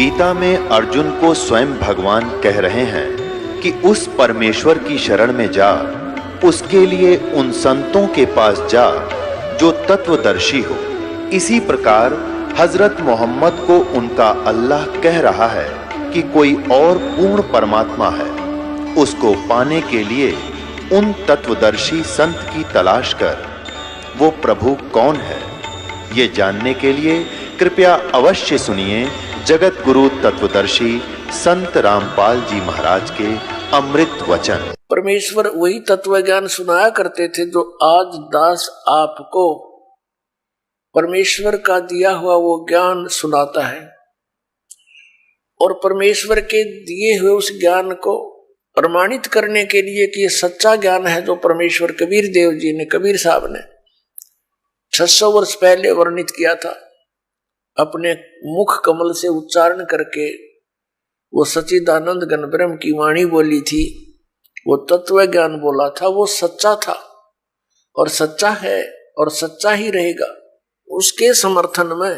गीता में अर्जुन को स्वयं भगवान कह रहे हैं कि उस परमेश्वर की शरण में जा, उसके लिए उन संतों के पास जा जो तत्वदर्शी हो। इसी प्रकार हजरत मोहम्मद को उनका अल्लाह कह रहा है कि कोई और पूर्ण परमात्मा है, उसको पाने के लिए उन तत्वदर्शी संत की तलाश कर। वो प्रभु कौन है, ये जानने के लिए कृपया अवश्य सुनिए जगत गुरु तत्वदर्शी संत रामपाल जी महाराज के अमृत वचन। परमेश्वर वही तत्व ज्ञान सुनाया करते थे जो आज दास आपको परमेश्वर का दिया हुआ वो ज्ञान सुनाता है। और परमेश्वर के दिए हुए उस ज्ञान को प्रमाणित करने के लिए कि ये सच्चा ज्ञान है, जो परमेश्वर कबीर देव जी ने, कबीर साहब ने 600 वर्ष पहले वर्णित किया था, अपने मुख कमल से उच्चारण करके वो सच्चिदानंद घन ब्रह्म की वाणी बोली थी, वो तत्व ज्ञान बोला था, वो सच्चा था और सच्चा है और सच्चा ही रहेगा। उसके समर्थन में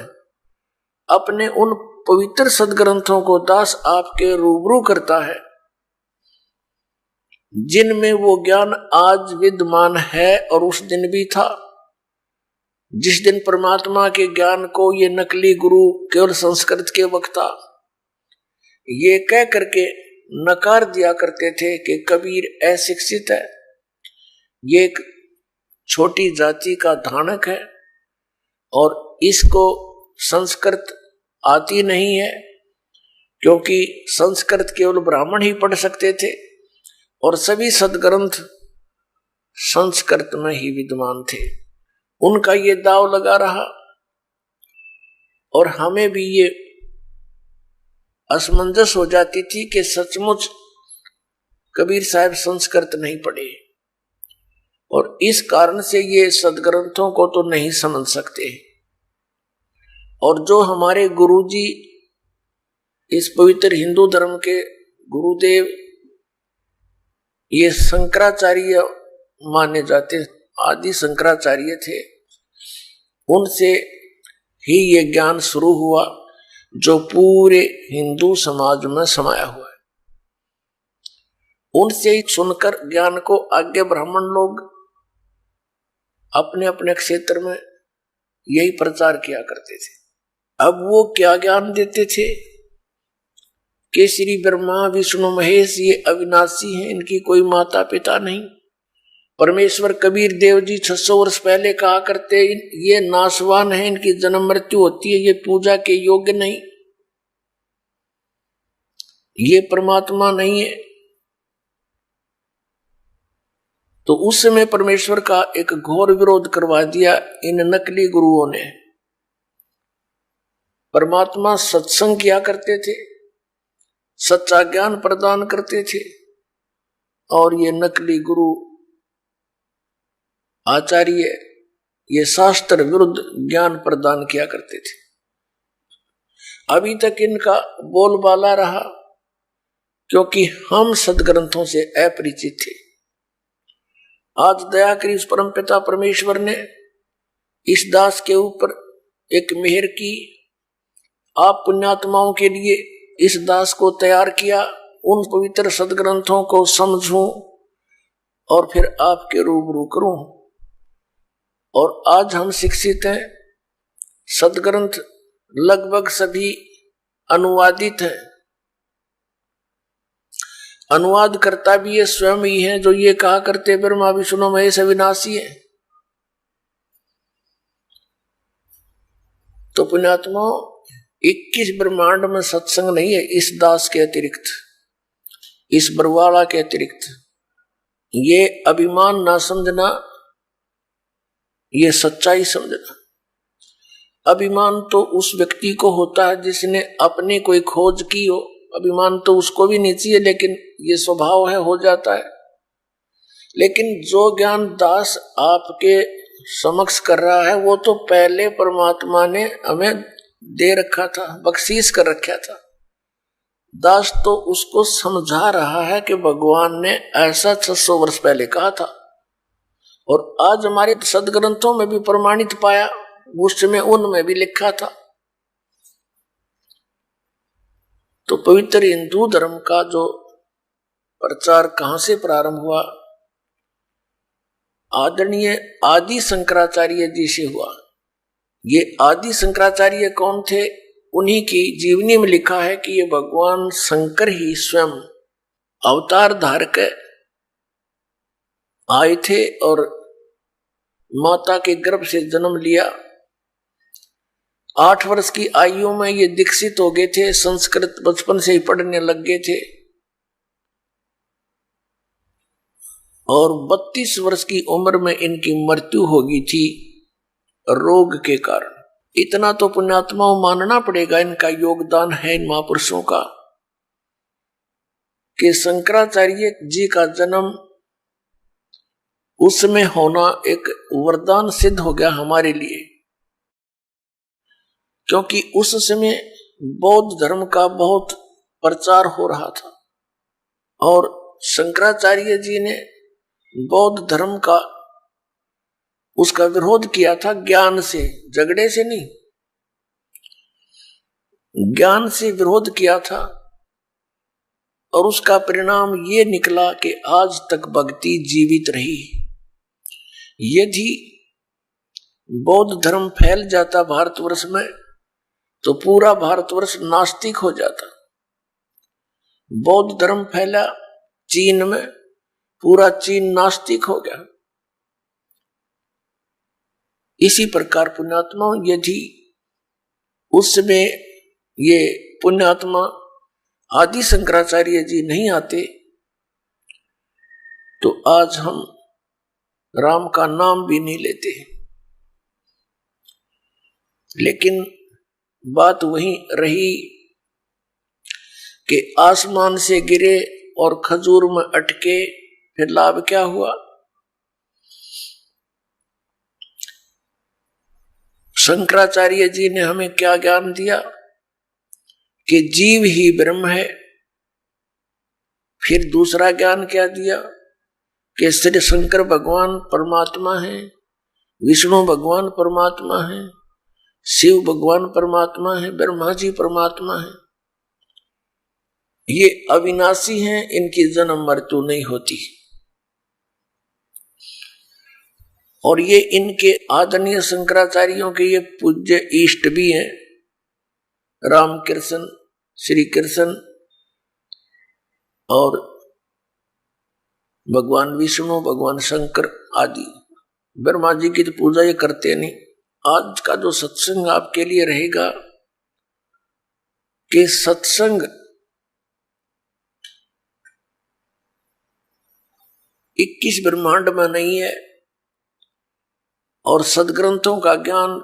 अपने उन पवित्र सदग्रंथों को दास आपके रूबरू करता है, जिनमें वो ज्ञान आज विद्यमान है और उस दिन भी था। जिस दिन परमात्मा के ज्ञान को ये नकली गुरु केवल संस्कृत के वक्ता ये कह करके नकार दिया करते थे कि कबीर अशिक्षित है, ये एक छोटी जाति का धानक है और इसको संस्कृत आती नहीं है, क्योंकि संस्कृत केवल ब्राह्मण ही पढ़ सकते थे और सभी सदग्रंथ संस्कृत में ही विद्यमान थे। उनका ये दाव लगा रहा और हमें भी ये असमंजस हो जाती थी कि सचमुच कबीर साहब संस्कृत नहीं पढ़े और इस कारण से ये सदग्रंथों को तो नहीं समझ सकते। और जो हमारे गुरुजी इस पवित्र हिंदू धर्म के गुरुदेव ये शंकराचार्य माने जाते, आदि शंकराचार्य थे, उनसे ही ये ज्ञान शुरू हुआ जो पूरे हिंदू समाज में समाया हुआ है। उनसे ही सुनकर ज्ञान को आगे ब्राह्मण लोग अपने अपने क्षेत्र में यही प्रचार किया करते थे। अब वो क्या ज्ञान देते थे कि श्री ब्रह्मा विष्णु महेश ये अविनाशी हैं, इनकी कोई माता पिता नहीं। परमेश्वर कबीर देव जी 600 वर्ष पहले कहा करते, ये नाशवान है, इनकी जन्म मृत्यु होती है, ये पूजा के योग्य नहीं, ये परमात्मा नहीं है। तो उस समय परमेश्वर का एक घोर विरोध करवा दिया इन नकली गुरुओं ने। परमात्मा सत्संग किया करते थे, सच्चा ज्ञान प्रदान करते थे और ये नकली गुरु आचार्य ये शास्त्र विरुद्ध ज्ञान प्रदान किया करते थे। अभी तक इनका बोलबाला रहा क्योंकि हम सदग्रंथों से अपरिचित थे। आज दया करी उस परमपिता परमेश्वर ने इस दास के ऊपर एक मेहर की, आप पुण्यात्माओं के लिए इस दास को तैयार किया, उन पवित्र सदग्रंथों को समझूं और फिर आपके रूबरू करूं। और आज हम शिक्षित हैं, सदग्रंथ लगभग सभी अनुवादित हैं। अनुवाद करता भी ये स्वयं ही है जो ये कहा करते ब्रह्मा विष्णु महेश अविनाशी है। तो पुण्यात्मा 21 ब्रह्मांड में सत्संग नहीं है इस दास के अतिरिक्त, इस बरवाला के अतिरिक्त। ये अभिमान ना समझना, ये सच्चाई समझना। अभिमान तो उस व्यक्ति को होता है जिसने अपनी कोई खोज की हो, अभिमान तो उसको भी नहीं चाहिए, लेकिन ये स्वभाव है, हो जाता है। लेकिन जो ज्ञान दास आपके समक्ष कर रहा है वो तो पहले परमात्मा ने हमें दे रखा था, बख्शीश कर रखा था। दास तो उसको समझा रहा है कि भगवान ने ऐसा 600 वर्ष पहले कहा था और आज हमारे सदग्रंथों में भी प्रमाणित पाया, उस समय उनमें भी लिखा था। तो पवित्र हिंदू धर्म का जो प्रचार कहां से प्रारंभ हुआ? आदरणीय आदि शंकराचार्य जी से हुआ। ये आदि शंकराचार्य कौन थे? उन्हीं की जीवनी में लिखा है कि ये भगवान शंकर ही स्वयं अवतार धारक आए थे और माता के गर्भ से जन्म लिया। 8 वर्ष की आयु में ये दीक्षित हो गए थे, संस्कृत बचपन से ही पढ़ने लग गए थे और 32 वर्ष की उम्र में इनकी मृत्यु हो गई थी रोग के कारण। इतना तो पुण्यात्माओं मानना पड़ेगा, इनका योगदान है इन महापुरुषों का कि शंकराचार्य जी का जन्म उसमें होना एक वरदान सिद्ध हो गया हमारे लिए, क्योंकि उस समय बौद्ध धर्म का बहुत प्रचार हो रहा था और शंकराचार्य जी ने बौद्ध धर्म का उसका विरोध किया था ज्ञान से, झगड़े से नहीं, ज्ञान से विरोध किया था और उसका परिणाम ये निकला कि आज तक भक्ति जीवित रही। यदि बौद्ध धर्म फैल जाता भारतवर्ष में तो पूरा भारतवर्ष नास्तिक हो जाता। बौद्ध धर्म फैला चीन में, पूरा चीन नास्तिक हो गया। इसी प्रकार पुण्यात्मा, यदि उसमें ये पुण्यात्मा आदि शंकराचार्य जी नहीं आते तो आज हम राम का नाम भी नहीं लेते। लेकिन बात वही रही कि आसमान से गिरे और खजूर में अटके, फिर लाभ क्या हुआ? शंकराचार्य जी ने हमें क्या ज्ञान दिया कि जीव ही ब्रह्म है। फिर दूसरा ज्ञान क्या दिया कि श्री शंकर भगवान परमात्मा है, विष्णु भगवान परमात्मा है, शिव भगवान परमात्मा है, ब्रह्मा जी परमात्मा है। ये अविनाशी हैं, इनकी जन्म मृत्यु नहीं होती। और ये इनके आदरणीय शंकराचार्यों के ये पूज्य इष्ट भी हैं, रामकृष्ण, श्री कृष्ण और भगवान विष्णु, भगवान शंकर आदि। ब्रह्मा जी की तो पूजा ये करते नहीं। आज का जो सत्संग आपके लिए रहेगा कि सत्संग 21 ब्रह्मांड में नहीं है और सदग्रंथों का ज्ञान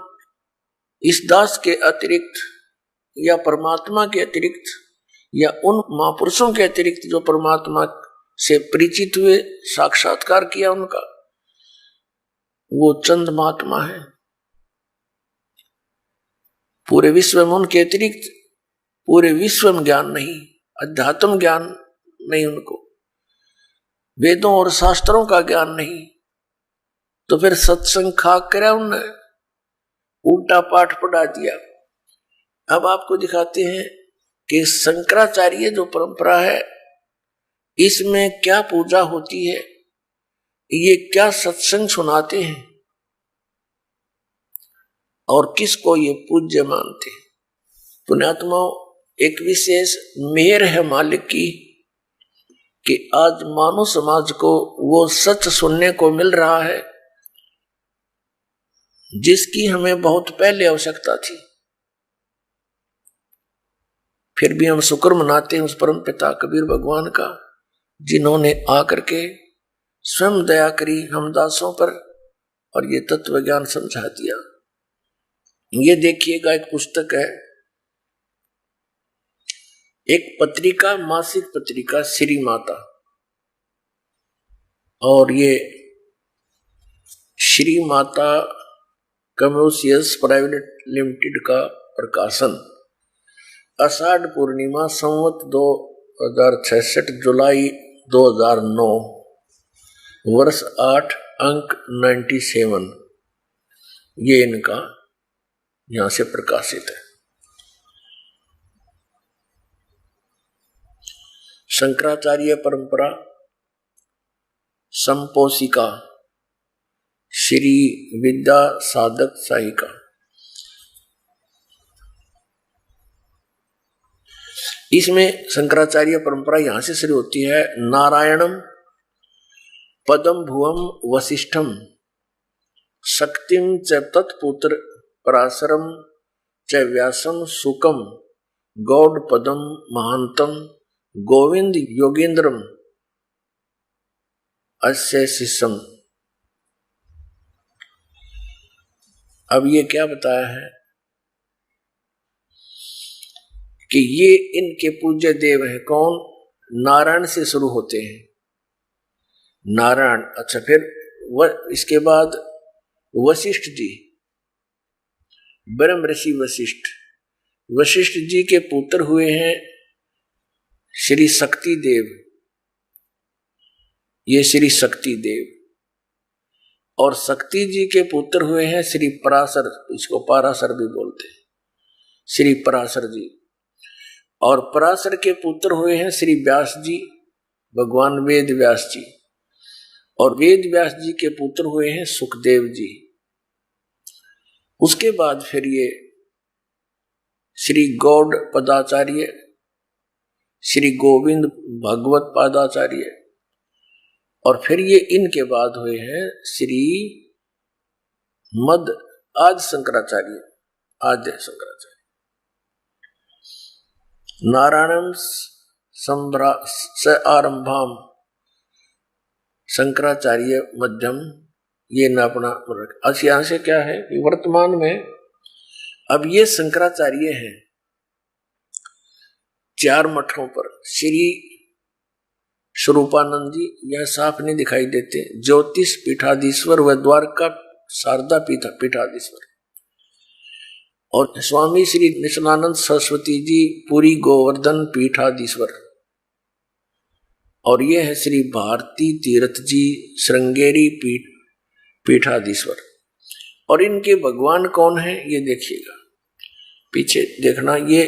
इस दास के अतिरिक्त या परमात्मा के अतिरिक्त या उन महापुरुषों के अतिरिक्त जो परमात्मा से परिचित हुए, साक्षात्कार किया उनका, वो चंद महात्मा है। पूरे विश्व में उनके अतिरिक्त पूरे विश्व में ज्ञान नहीं, अध्यात्म ज्ञान नहीं, उनको वेदों और शास्त्रों का ज्ञान नहीं। तो फिर सत्संग खाक करा, उनने उल्टा पाठ पढ़ा दिया। अब आपको दिखाते हैं कि शंकराचार्य जो परंपरा है इसमें क्या पूजा होती है, ये क्या सत्संग सुनाते हैं और किसको ये पूज्य मानते हैं। पुण्यात्माओं, एक विशेष मेहर है मालिक की कि आज मानव समाज को वो सच सुनने को मिल रहा है जिसकी हमें बहुत पहले आवश्यकता थी। फिर भी हम शुक्र मनाते हैं उस परम पिता कबीर भगवान का, जिन्होंने आकर के स्वयं दया करी हम दासों पर और ये तत्व ज्ञान समझा दिया। ये देखिएगा, एक पुस्तक है, एक पत्रिका, मासिक पत्रिका श्री माता, और ये Shri Mata commercials private limited का प्रकाशन, आषाढ़ पूर्णिमा संवत 2066 जुलाई 2009, वर्ष 8, अंक 97, ये इनका यहां से प्रकाशित है। शंकराचार्य परंपरा संपोषिका श्री विद्या साधक साहिका। इसमें शंकराचार्य परंपरा यहां से शुरू होती है। नारायणम पदम भुवम वशिष्ठम शक्तिम च तत्पुत्र पराशरम च व्यासम सुकम गौड़ पदम महांतम गोविंद योगेंद्रम अस्य शिष्यम। अब ये क्या बताया है कि ये इनके पूज्य देव हैं। कौन? नारायण से शुरू होते हैं, नारायण। अच्छा, फिर इसके बाद वशिष्ठ जी, ब्रह्म ऋषि वशिष्ठ। वशिष्ठ जी के पुत्र हुए हैं श्री शक्ति देव, ये श्री शक्ति देव। और शक्ति जी के पुत्र हुए हैं श्री पराशर, इसको पराशर भी बोलते हैं, श्री पराशर जी। और पराशर के पुत्र हुए हैं श्री व्यास जी, भगवान वेद व्यास जी। और वेद व्यास जी के पुत्र हुए हैं सुखदेव जी। उसके बाद फिर ये श्री गौड़ पदाचार्य, श्री गोविंद भगवत पादाचार्य। और फिर ये इनके बाद हुए हैं श्री मद आद्य शंकराचार्य, आद्य शंकराचार्य। नारायणम स आरंभाम शंकराचार्य मध्यम, ये न अपना। अच्छा, यहां से क्या है कि वर्तमान में अब ये शंकराचार्य हैं 4 मठों पर। श्री स्वरूपानंद जी, यह साफ नहीं दिखाई देते, ज्योतिष पीठाधीश्वर व द्वारका शारदा पीठाधीश्वर। और स्वामी श्री निशनानंद सरस्वती जी पुरी गोवर्धन पीठाधीश्वर। और ये है श्री भारती तीर्थ जी श्रृंगेरी पीठाधीश्वर। और इनके भगवान कौन है ये देखिएगा, पीछे देखना। ये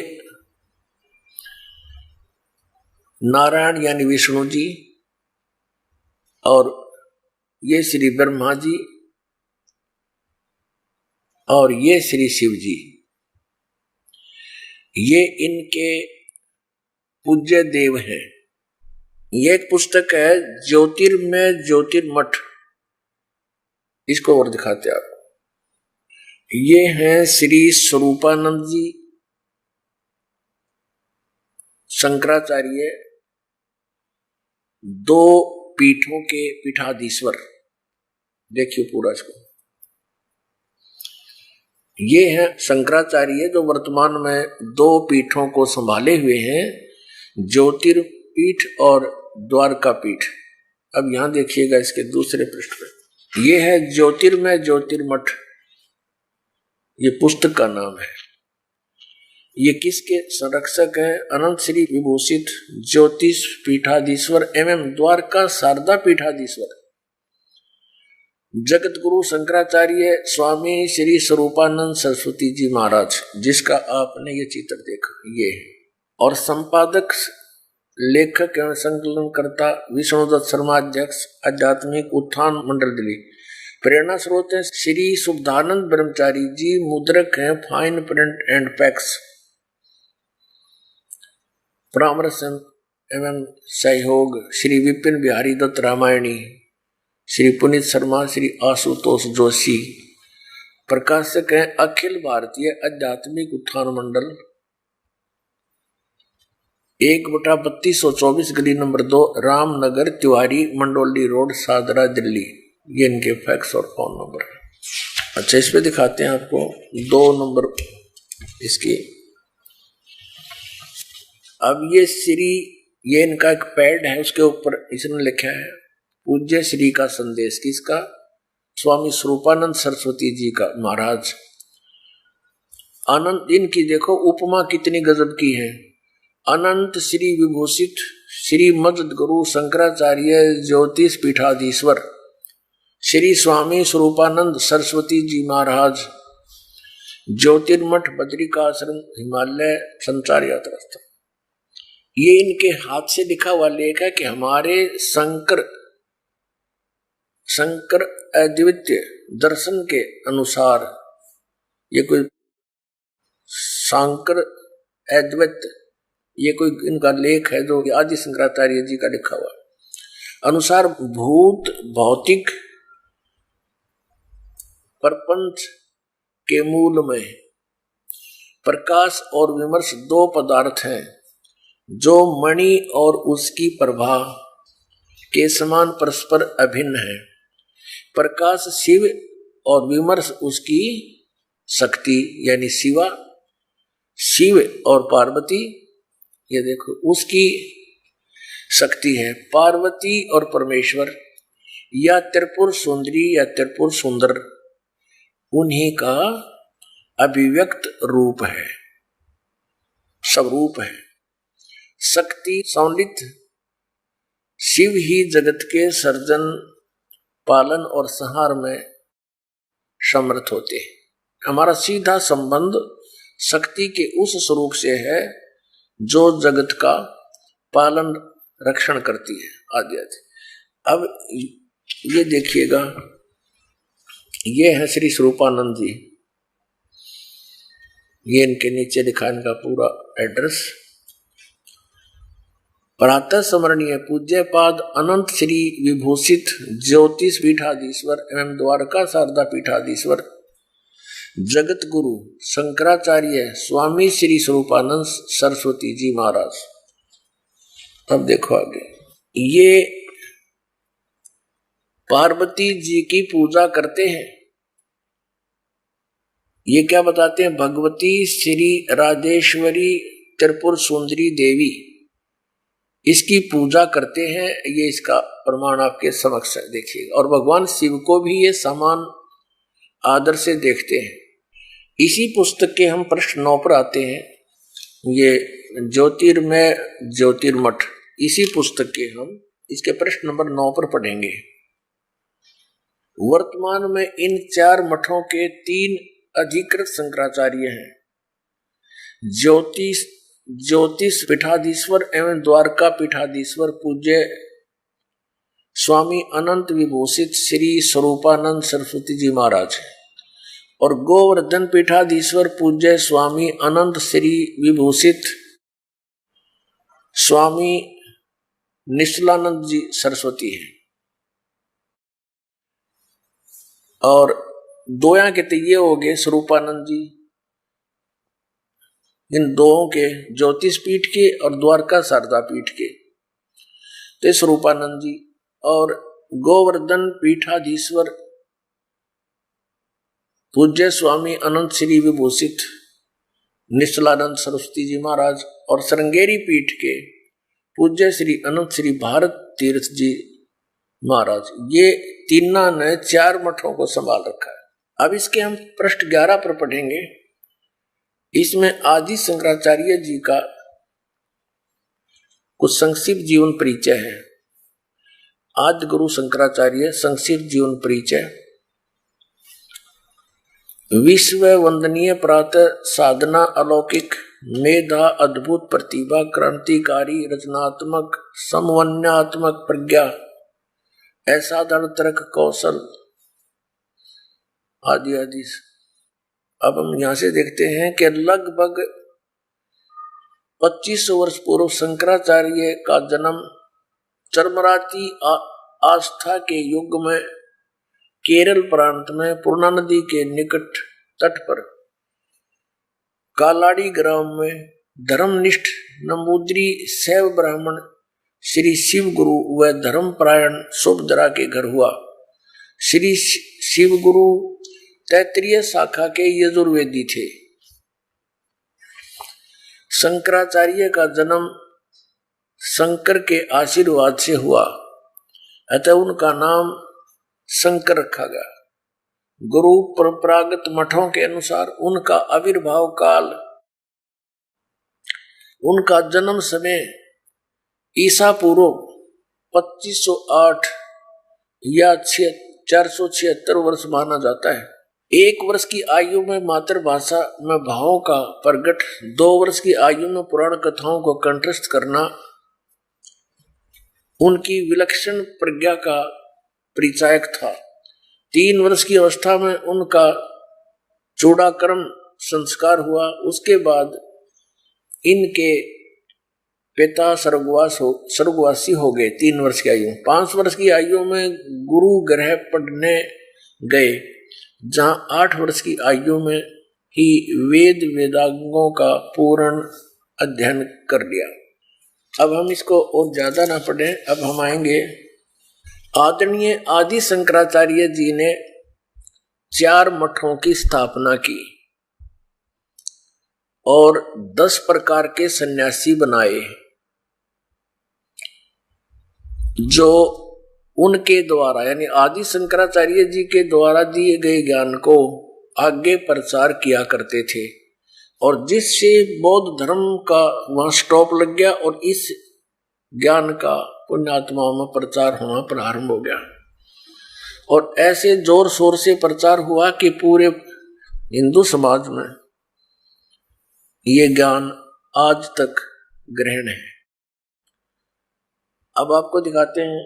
नारायण यानी विष्णु जी, और ये श्री ब्रह्मा जी, और ये श्री शिव जी। ये इनके पूज्य देव हैं। ये एक पुस्तक है ज्योतिर्मय ज्योतिर्मठ, इसको और दिखाते हैं आपको। ये हैं श्री स्वरूपानंद जी शंकराचार्य, 2 पीठों के पीठाधीश्वर। देखिए पूरा इसको। ये हैं शंकराचार्य जो वर्तमान में 2 पीठों को संभाले हुए हैं, ज्योतिर्पीठ और द्वारका पीठ। अब यहां देखिएगा इसके दूसरे पृष्ठ पे, ये है ज्योतिर्मय ज्योतिर्मठ, ये पुस्तक का नाम है। ये किसके संरक्षक हैं? अनंत श्री विभूषित ज्योतिष पीठाधीश्वर एवं द्वारका शारदा पीठाधीश्वर जगत गुरु शंकराचार्य स्वामी श्री स्वरूपानंद सरस्वती जी महाराज, जिसका आपने ये चित्र देखा ये। और संपादक लेखक एवं संकलनकर्ता विष्णुदत्त शर्मा, अध्यक्ष आध्यात्मिक उत्थान मंडल दिल्ली। प्रेरणा स्रोत है श्री शुद्धानंद ब्रह्मचारी जी, मुद्रक हैं फाइन प्रिंट एंड पैक्स। परामर्श एवं सहयोग श्री विपिन बिहारी दत्त रामायणी, श्री पुनीत शर्मा, श्री आशुतोष जोशी। प्रकाशक हैं अखिल भारतीय आध्यात्मिक उत्थान मंडल, 1/3224 गली नंबर 2, रामनगर तिवारी मंडोली रोड, सादरा दिल्ली। ये इनके फैक्स और फोन नंबर है। अच्छा, इस पे दिखाते हैं आपको 2 नंबर इसकी। अब ये इनका एक पैड है, उसके ऊपर इसने लिखा है पूज्य श्री का संदेश। किसका? स्वामी स्वरूपानंद सरस्वती जी का महाराज। अनंत, इनकी देखो उपमा कितनी गजब की है। अनंत श्री विभूषित श्री मद गुरु शंकराचार्य ज्योतिष पीठाधीश्वर श्री स्वामी स्वरूपानंद सरस्वती जी महाराज, ज्योतिर्मठ बद्रिकाश्रम हिमालय संचार यात्रा स्थल। ये इनके हाथ से लिखा हुआ लेख है कि हमारे शंकर अद्वितीय दर्शन के अनुसार, ये कोई शंकर अद्वैत, ये कोई इनका लेख है जो आदि शंकराचार्य जी का लिखा हुआ अनुसार, भूत भौतिक प्रपंच के मूल में प्रकाश और विमर्श दो पदार्थ हैं जो मणि और उसकी प्रभा के समान परस्पर अभिन्न है। प्रकाश शिव और विमर्श उसकी शक्ति यानी शिवा, शिव और पार्वती, ये देखो उसकी शक्ति है। पार्वती और परमेश्वर या त्रिपुर सुंदरी या त्रिपुर सुंदर उन्हीं का अभिव्यक्त रूप है, स्वरूप है। शक्ति संलित शिव ही जगत के सर्जन, पालन और संहार में समर्थ होते हैं। हमारा सीधा संबंध शक्ति के उस स्वरूप से है जो जगत का पालन रक्षण करती है आदि आदि। अब ये देखिएगा, ये है श्री स्वरूपानंद जी, ये इनके नीचे लिखा इनका पूरा एड्रेस। प्रातः स्मरणीय पूज्य पाद अनंत श्री विभूषित ज्योतिष पीठाधीश्वर एवं द्वारका शारदा पीठाधीश्वर जगत गुरु शंकराचार्य स्वामी श्री स्वरूपानंद सरस्वती जी महाराज। अब देखो आगे, ये पार्वती जी की पूजा करते हैं। ये क्या बताते हैं? भगवती श्री राजेश्वरी त्रिपुर सुंदरी देवी, इसकी पूजा करते हैं। ये इसका प्रमाण आपके समक्ष है, देखिएगा। और भगवान शिव को भी ये समान आदर से देखते हैं। इसी पुस्तक के हम प्रश्न 9 पर आते हैं। ये ज्योतिर्मय ज्योतिर्मठ, इसी पुस्तक के हम इसके प्रश्न नंबर 9 पर पढ़ेंगे। वर्तमान में इन 4 मठों के 3 अधिकृत शंकराचार्य हैं। ज्योतिष पीठाधीश्वर एवं द्वारका पीठाधीश्वर पूज्य स्वामी अनंत विभूषित श्री स्वरूपानंद सरस्वती जी महाराज हैं, और गोवर्धन पीठाधीश्वर पूज्य स्वामी अनंत श्री विभूषित स्वामी निश्चलानंद जी सरस्वती हैं। और दोया के तो ये हो गए स्वरूपानंद जी, इन दोनों के ज्योतिष पीठ के और द्वारका शारदा पीठ के तो स्वरूपानंद जी। और गोवर्धन पीठाधीश्वर पूज्य स्वामी अनंत श्री विभूषित निश्चलानंद सरस्वती जी महाराज, और श्रृंगेरी पीठ के पूज्य श्री अनंत श्री भारत तीर्थ जी महाराज। ये तीनों ने 4 मठों को संभाल रखा है। अब इसके हम पृष्ठ 11 पर पढ़ेंगे। इसमें आदि शंकराचार्य जी का कुछ संक्षिप्त जीवन परिचय है। आदि गुरु शंकराचार्य संक्षिप्त जीवन परिचय। विश्व वंदनीय प्रातः साधना, अलौकिक मेधा, अद्भुत प्रतिभा, क्रांतिकारी, रचनात्मक, समन्वयात्मक प्रज्ञा, असाधारण तर्क कौशल आदि आदि। अब हम यहां से देखते हैं कि लगभग 2500 वर्ष पूर्व शंकराचार्य का जन्म चरमराती आस्था के युग में केरल प्रांत में पूर्णा नदी के निकट तट पर कालाड़ी ग्राम में धर्मनिष्ठ नंबूद्री शैव ब्राह्मण श्री शिव गुरु व धर्मपरायण सुभद्रा के घर हुआ। श्री शिव गुरु तैत्रीय शाखा के यजुर्वेदी थे। शंकराचार्य का जन्म शंकर के आशीर्वाद से हुआ, अतः उनका नाम शंकर रखा गया। गुरु परंपरागत मठों के अनुसार उनका आविर्भाव काल, उनका जन्म समय ईसा पूर्व 2508 या 476 वर्ष माना जाता है। 1 वर्ष की आयु में मातृभाषा में भावों का प्रकट, 2 वर्ष की आयु में पुराण कथाओं को कंठस्थ करना उनकी विलक्षण प्रज्ञा का परिचायक था। 3 वर्ष की अवस्था में उनका चूड़ाकर्म संस्कार हुआ। उसके बाद इनके पिता स्वर्गवासी हो गए 3 वर्ष की आयु। 5 वर्ष की आयु में गुरु गृह पढ़ने गए, जहां 8 वर्ष की आयु में ही वेद वेदांगों का पूर्ण अध्ययन कर लिया। अब हम इसको और ज्यादा ना पढ़ें, अब हम आएंगे। आदरणीय आदि शंकराचार्य जी ने 4 मठों की स्थापना की और 10 प्रकार के सन्यासी बनाए, जो उनके द्वारा यानी आदि शंकराचार्य जी के द्वारा दिए गए ज्ञान को आगे प्रचार किया करते थे, और जिससे बौद्ध धर्म का वहां स्टॉप लग गया और इस ज्ञान का पुण्यात्माओं में प्रचार होना प्रारंभ हो गया। और ऐसे जोर शोर से प्रचार हुआ कि पूरे हिंदू समाज में ये ज्ञान आज तक ग्रहण है। अब आपको दिखाते हैं।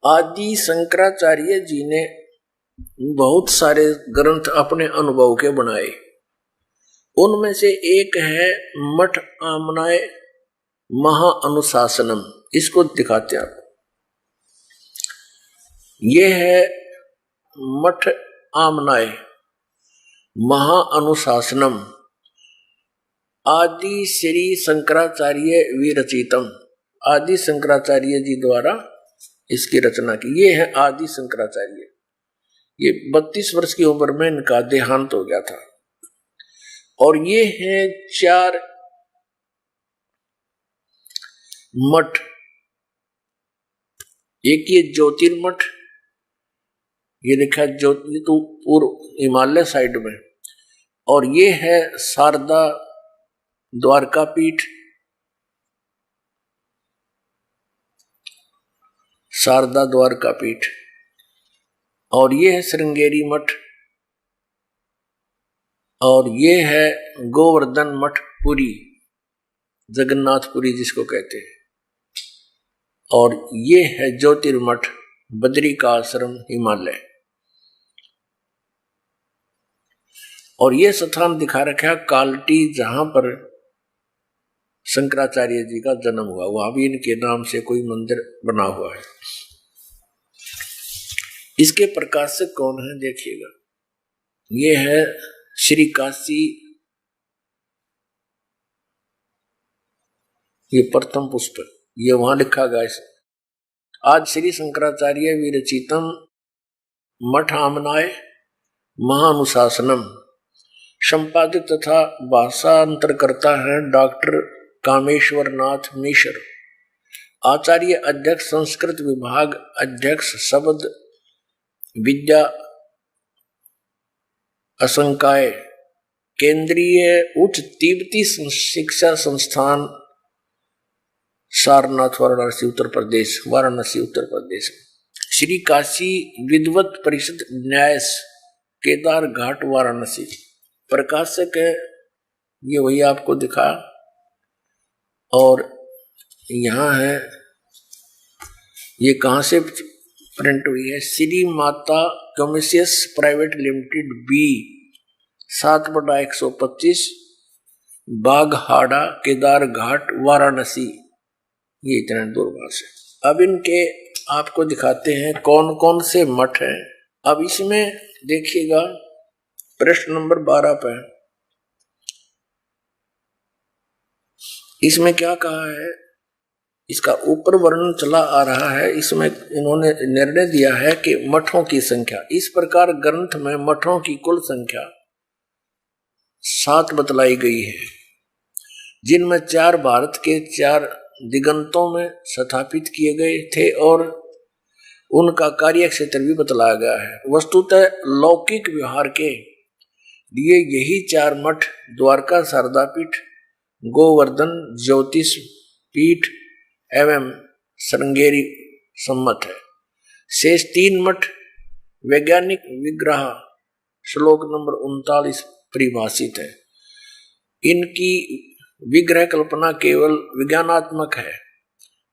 आदि शंकराचार्य जी ने बहुत सारे ग्रंथ अपने अनुभव के बनाए। उनमें से एक है मठ आमनाय महाअनुशासनम। इसको दिखाते हैं आप। यह है मठ आमनाय महाअनुशासनम, आदि श्री शंकराचार्य विरचितम। आदि शंकराचार्य जी द्वारा इसकी रचना की। ये है आदि शंकराचार्य। ये 32 वर्ष की उम्र में इनका देहांत हो गया था। और ये है 4 मठ। एक ये ज्योतिर्मठ, ये लिखा ज्योति तो पूर्व हिमालय साइड में। और ये है शारदा द्वारका पीठ, शारदा द्वारका पीठ। और ये है श्रृंगेरी मठ। और ये है गोवर्धन मठ पुरी, जगन्नाथपुरी जिसको कहते हैं। और ये है ज्योतिर्मठ बद्री का आश्रम हिमालय। और ये स्थान दिखा रखा है कालटी, जहां पर शंकराचार्य जी का जन्म हुआ। वहां भी इनके नाम से कोई मंदिर बना हुआ है। इसके प्रकाशक कौन है देखिएगा। ये है श्री काशी, ये प्रथम पुस्तक, ये वहां लिखा गया है। आज श्री शंकराचार्य विरचितम मठ आमनाय महानुशासनम। संपादित तथा भाषांतर करता है डॉक्टर कामेश्वर नाथ मिश्र। आचार्य अध्यक्ष, संस्कृत विभाग अध्यक्ष, शब्द विद्या असंकाय, केंद्रीय उच्च तिब्बती शिक्षा संस्थान, सारनाथ, वाराणसी उत्तर प्रदेश, वाराणसी उत्तर प्रदेश। श्री काशी विद्वत परिषद न्यास, केदार घाट, वाराणसी। प्रकाशक है ये वही आपको दिखा। और यहाँ है, ये कहाँ से प्रिंट हुई है? Shri Mata कमर्शियस private limited B, 7/125, बागहाड़ा, Kedar घाट, वाराणसी। ये इतना दूर से। अब इनके आपको दिखाते हैं कौन कौन से मठ हैं। अब इसमें देखिएगा प्रश्न नंबर 12 पे इसमें क्या कहा है, इसका ऊपर वर्णन चला आ रहा है। इसमें इन्होंने निर्णय दिया है कि मठों की संख्या, इस प्रकार ग्रंथ में मठों की कुल संख्या 7 बतलाई गई है, जिनमें 4 भारत के 4 दिगंतों में स्थापित किए गए थे और उनका कार्य क्षेत्र भी बतलाया गया है। वस्तुतः लौकिक व्यवहार के लिए यही 4 मठ द्वारका शारदा पीठ, गोवर्धन ज्योतिष पीठ एवं श्रृंगेरी सम्मत है। शेष 3 मठ वैज्ञानिक विग्रह श्लोक नंबर 39 परिभाषित है। इनकी विग्रह कल्पना केवल विज्ञानात्मक है,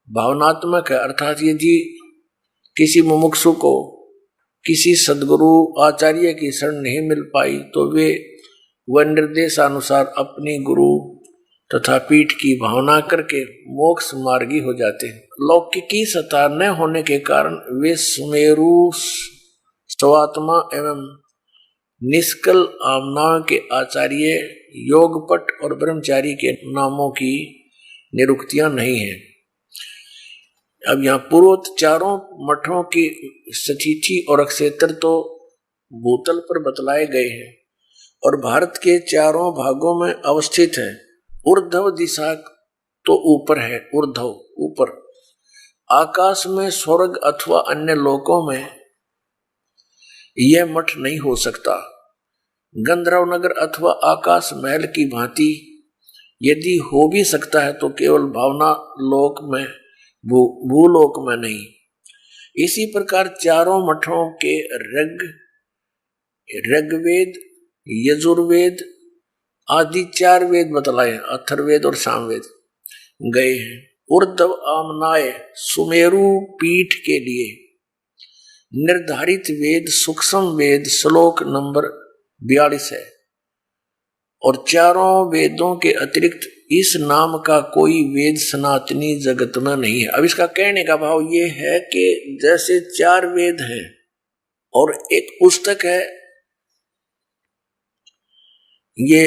भावनात्मक है। अर्थात यदि किसी मुमुक्षु को किसी सद्गुरु आचार्य की शरण नहीं मिल पाई तो वे वह निर्देशानुसार अपनी गुरु तथा पीठ की भावना करके मोक्ष मार्गी हो जाते हैं। लौकिकी सत्ता न होने के कारण वे सुमेरु स्वात्मा एवं निष्कल आमनाओं के आचार्य, योगपट और ब्रह्मचारी के नामों की निरुक्तियां नहीं है। अब यहाँ पूर्वोक्त चारों मठों की स्थिति और क्षेत्र तो भूतल पर बतलाए गए हैं और भारत के चारों भागों में अवस्थित हैं। ऊर्ध्व दिशा तो ऊपर है, ऊर्ध्व ऊपर, आकाश में, स्वर्ग अथवा अन्य लोकों में यह मठ नहीं हो सकता। गंधर्व नगर अथवा आकाश महल की भांति यदि हो भी सकता है तो केवल भावना लोक में, भूलोक में नहीं। इसी प्रकार चारों मठों के ऋग्वेद, यजुर्वेद आदि 4 वेद बतलाए, अथर्ववेद और सामवेद गए हैं। ऊर्ध्व आमनाय सुमेरु पीठ के लिए निर्धारित वेद सूक्ष्म वेद श्लोक नंबर 42 है और चारों वेदों के अतिरिक्त इस नाम का कोई वेद सनातनी जगत में नहीं है। अब इसका कहने का भाव ये है कि जैसे 4 वेद हैं और एक पुस्तक है, ये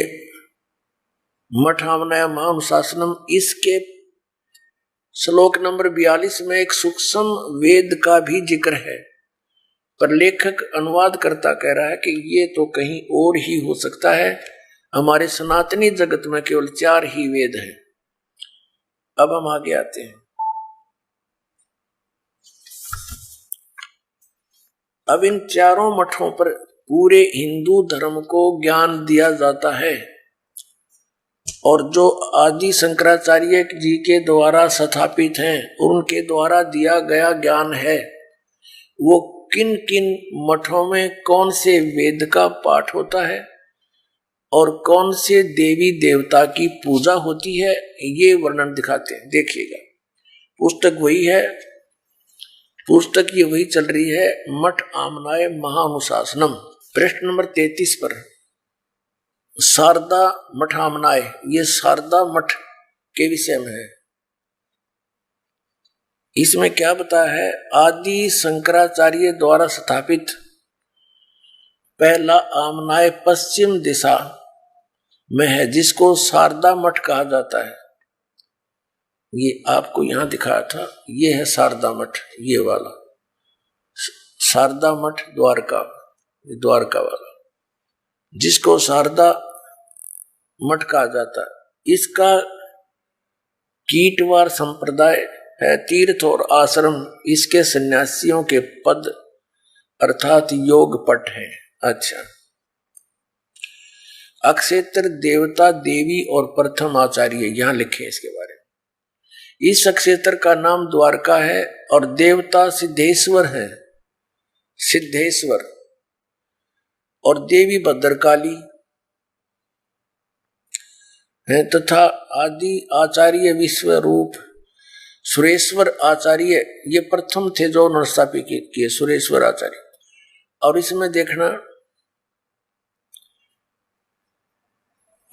मठामनय महानुशासनम, इसके श्लोक नंबर 42 में एक सूक्ष्म वेद का भी जिक्र है, पर लेखक अनुवाद करता कह रहा है कि ये तो कहीं और ही हो सकता है, हमारे सनातनी जगत में केवल 4 ही वेद हैं। अब हम आगे आते हैं। अब इन चारों मठों पर पूरे हिंदू धर्म को ज्ञान दिया जाता है और जो आदि शंकराचार्य जी के द्वारा स्थापित हैं और उनके द्वारा दिया गया ज्ञान है, वो किन किन मठों में कौन से वेद का पाठ होता है और कौन से देवी देवता की पूजा होती है, ये वर्णन दिखाते हैं। देखिएगा, पुस्तक वही है, पुस्तक ये वही चल रही है, मठ आमनाय महानुशासनम, पृष्ठ नंबर 33 पर शारदा मठामनाय, ये शारदा मठ के विषय में है। इसमें क्या बताया है? आदि शंकराचार्य द्वारा स्थापित पहला आमनाय पश्चिम दिशा में है, जिसको शारदा मठ कहा जाता है। ये आपको यहां दिखाया था, ये है शारदा मठ, ये वाला शारदा मठ द्वारका, द्वारका वाला, जिसको शारदा मठ कहा जाता है। इसका कीटवार संप्रदाय है, तीर्थ और आश्रम इसके सन्यासियों के पद अर्थात योग पट है। अच्छा, अक्षेत्र देवता देवी और प्रथम आचार्य यहां लिखे इसके बारे में। इस अक्षेत्र का नाम द्वारका है और देवता सिद्धेश्वर है, सिद्धेश्वर, और देवी भद्रकाली है तथा आदि आचार्य विश्व रूप सुरेश्वर आचार्य, ये प्रथम थे जो स्थापित किए, सुरेश्वर आचार्य। और इसमें देखना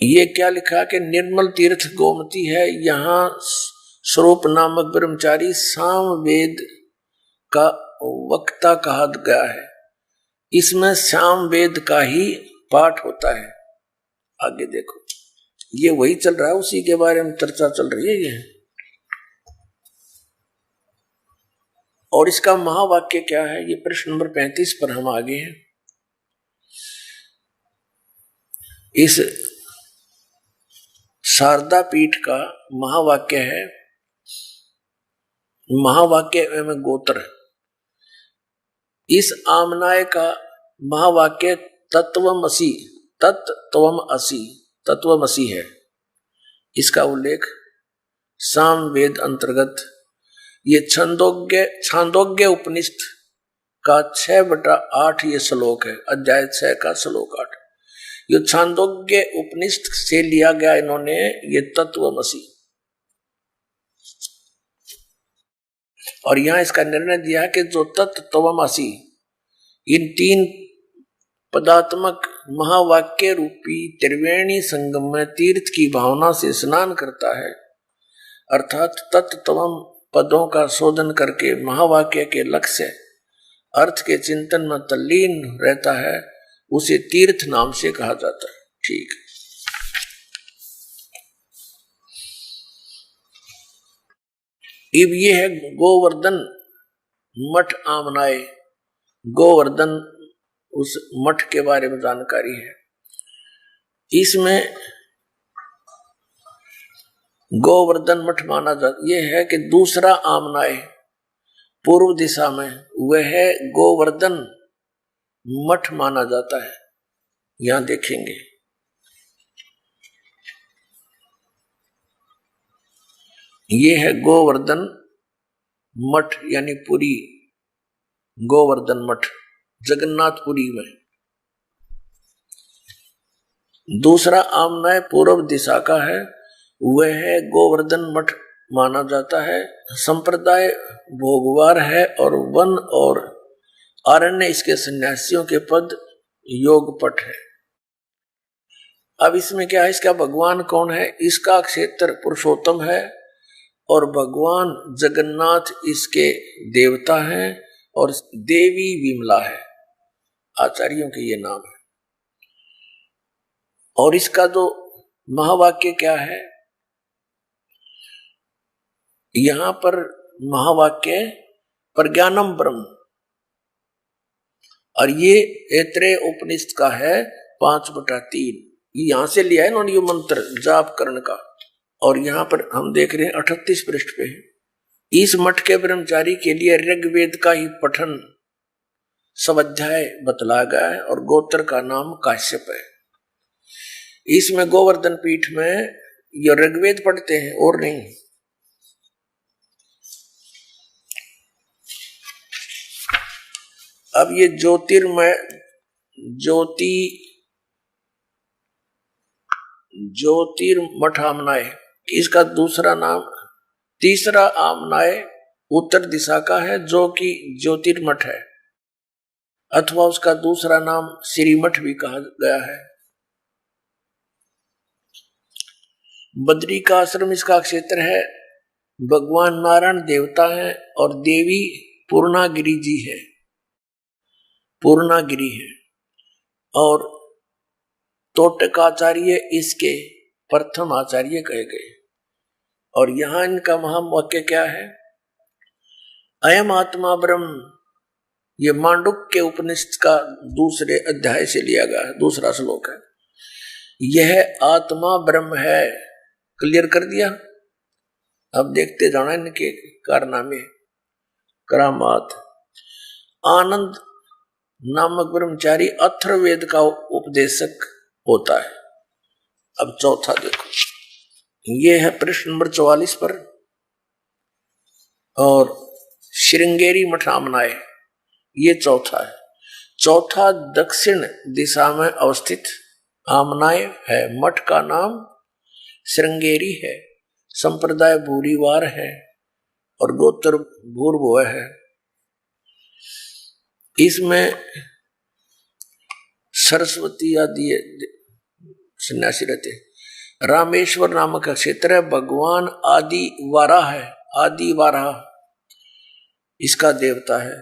ये क्या लिखा कि निर्मल तीर्थ गोमती है, यहाँ स्वरूप नामक ब्रह्मचारी साम वेद का वक्ता कहा गया है। इसमें साम वेद का ही पाठ होता है। आगे देखो, ये वही चल रहा है, उसी के बारे में चर्चा चल रही है ये। और इसका महावाक्य क्या है, ये प्रश्न नंबर 35 पर हम आगे हैं। इस शारदा पीठ का महावाक्य है, महावाक्य एवं गोत्र। इस आमनाय का महावाक्य तत्वमसि, तत्वमसि, तत्वमसि है। इसका उल्लेख साम वेद अंतर्गत ये छांदोग्य उपनिषद का 6/8 ये श्लोक है, अध्याय 6 का श्लोक 8। ये छांदोग्य उपनिषद से लिया गया इन्होंने ये तत्वमसि, और यहां इसका निर्णय दिया है कि जो तत्वमसि इन 3 पदात्मक महावाक्य रूपी त्रिवेणी संगम में तीर्थ की भावना से स्नान करता है, अर्थात तत्वम पदों का शोधन करके महावाक्य के लक्ष्य अर्थ के चिंतन में तल्लीन रहता है, उसे तीर्थ नाम से कहा जाता है। ठीक, अब ये है गोवर्धन मठ आमनाए। गोवर्धन उस मठ के बारे में जानकारी है। इसमें गोवर्धन मठ माना जाता, यह है कि दूसरा आमनाए पूर्व दिशा में वह गोवर्धन मठ माना जाता है। यहां देखेंगे ये है गोवर्धन मठ यानी पुरी, गोवर्धन मठ जगन्नाथपुरी में। दूसरा आमनाय पूर्व दिशा का है, वह है गोवर्धन मठ माना जाता है। संप्रदाय भोगवार है और वन और आरण्य इसके सन्यासियों के पद योगपट है। अब इसमें क्या है, इसका भगवान कौन है? इसका क्षेत्र पुरुषोत्तम है और भगवान जगन्नाथ इसके देवता हैं और देवी विमला है, आचार्यों के ये नाम है। और इसका जो महावाक्य क्या है, यहां पर महावाक्य प्रज्ञानम ब्रह्म, और ये ऐत्रेय उपनिषद का है 5/3। यहां से लिया है इन्होंने ये मंत्र जाप करने का। और यहां पर हम देख रहे हैं 38 पृष्ठ पे है। इस मठ के ब्रह्मचारी के लिए ऋग्वेद का ही पठन स्वाध्याय बतलाया गया है और गोत्र का नाम काश्यप है। इसमें गोवर्धन पीठ में ये ऋग्वेद पढ़ते हैं और नहीं। अब ये ज्योतिर्मय ज्योतिर्मठ आमनाय, इसका दूसरा नाम, तीसरा आमनाय उत्तर दिशा का है जो कि ज्योतिर्मठ है, अथवा उसका दूसरा नाम श्रीमठ भी कहा गया है। बद्री का आश्रम इसका क्षेत्र है। भगवान नारायण देवता है और देवी पूर्णागिरी जी है, पूर्णागिरी है। और तोटकाचार्य इसके प्रथम आचार्य कहे गए। और यहां इनका महावाक्य क्या है, अयम आत्मा ब्रह्म, ये मांडुक्य उपनिषद का दूसरे अध्याय से लिया गया है, दूसरा श्लोक है। यह आत्मा ब्रह्म है, क्लियर कर दिया। अब देखते जाना इनके कारनामे करामात। आनंद नामक ब्रह्मचारी अथर्ववेद का उपदेशक होता है। अब चौथा देखो, ये है पृष्ठ नंबर 44 पर, और श्रृंगेरी मठ आमनाय ये चौथा है। चौथा दक्षिण दिशा में अवस्थित आमनाय है। मठ का नाम श्रृंगेरी है, संप्रदाय भूरीवार है और गोत्र भूर्भुव है। इसमें सरस्वती आदि सन्यासी रहते। रामेश्वर नामक का क्षेत्र है। भगवान आदि वाराह है, आदि वाराह इसका देवता है।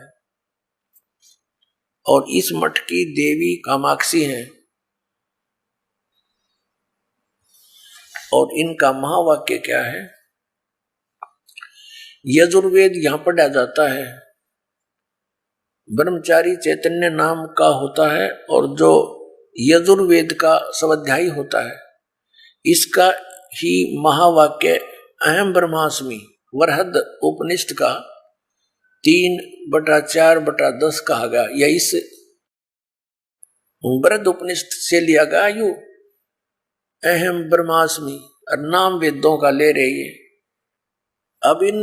और इस मठ की देवी कामाक्षी है। और इनका महावाक्य क्या है, यजुर्वेद यहां पढ़ा जाता है। ब्रह्मचारी चैतन्य नाम का होता है और जो यजुर्वेद का स्वाध्यायी होता है, इसका ही महावाक्य अहम ब्रह्मास्मि वरहद उपनिषद का 3/4/10 कहा गया। या इस वरहद उपनिषद से लिया गया यू अहम ब्रह्मास्मि, और नाम वेदों का ले रही है। अब इन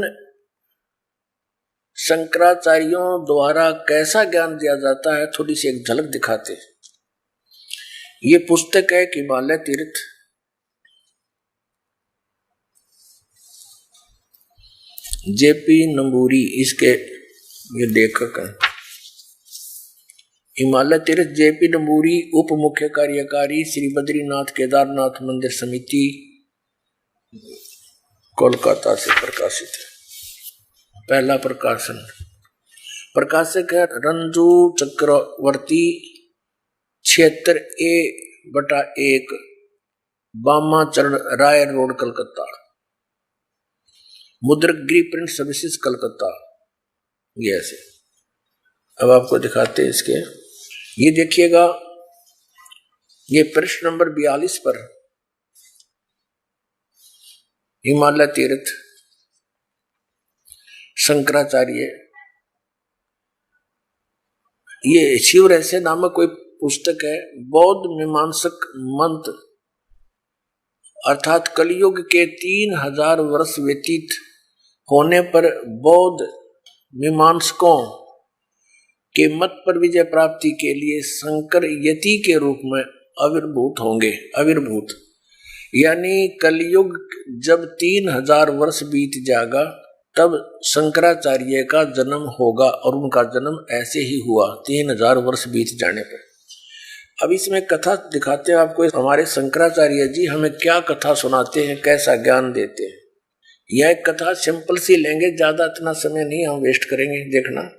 शंकराचार्यों द्वारा कैसा ज्ञान दिया जाता है, थोड़ी सी एक झलक दिखाते। ये पुस्तक है हिमालय तीर्थ, जेपी नंबूरी इसके ये लेखक हैं। हिमालय तीर्थ जेपी नंबूरी, उप मुख्य कार्यकारी, श्री बद्रीनाथ केदारनाथ मंदिर समिति, कोलकाता से प्रकाशित है। पहला प्रकाशन, प्रकाशक है रंजू चक्रवर्ती, 76A/1, बामा चरण राय रोड, कलकत्ता। मुद्रक प्रिंट सर्विसेज, कलकत्ता। ये ऐसे। अब आपको दिखाते हैं इसके, ये देखिएगा, ये पृष्ठ नंबर 42 पर हिमालय तीर्थ शंकराचार्य, ये शिव रहस्य नामक कोई पुस्तक है। बौद्ध मीमांसक मंत्र अर्थात कलयुग के 3000 वर्ष व्यतीत होने पर बौद्ध मीमांसकों के मत पर विजय प्राप्ति के लिए शंकर यति के रूप में आविर्भूत होंगे। आविर्भूत यानी कलयुग जब 3000 वर्ष बीत जाएगा तब शंकराचार्य का जन्म होगा, और उनका जन्म ऐसे ही हुआ 3000 वर्ष बीत जाने पर। अब इसमें कथा दिखाते हैं आपको, हमारे शंकराचार्य जी हमें क्या कथा सुनाते हैं, कैसा ज्ञान देते हैं। यह एक कथा सिंपल सी लेंगे, ज्यादा इतना समय नहीं हम वेस्ट करेंगे। देखना,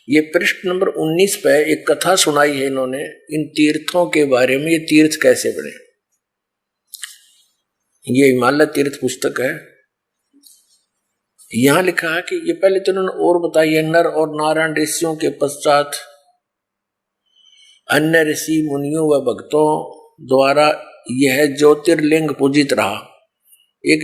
ये पृष्ठ नंबर 19 पे एक कथा सुनाई है इन्होंने इन तीर्थों के बारे में, ये तीर्थ कैसे बने। ये हिमालय तीर्थ पुस्तक है। यहां लिखा है कि ये पहले तो इन्होंने और बताई है, नर और नारायण ऋषियों के पश्चात अन्य ऋषि मुनियों व भक्तों द्वारा यह ज्योतिर्लिंग पूजित रहा। एक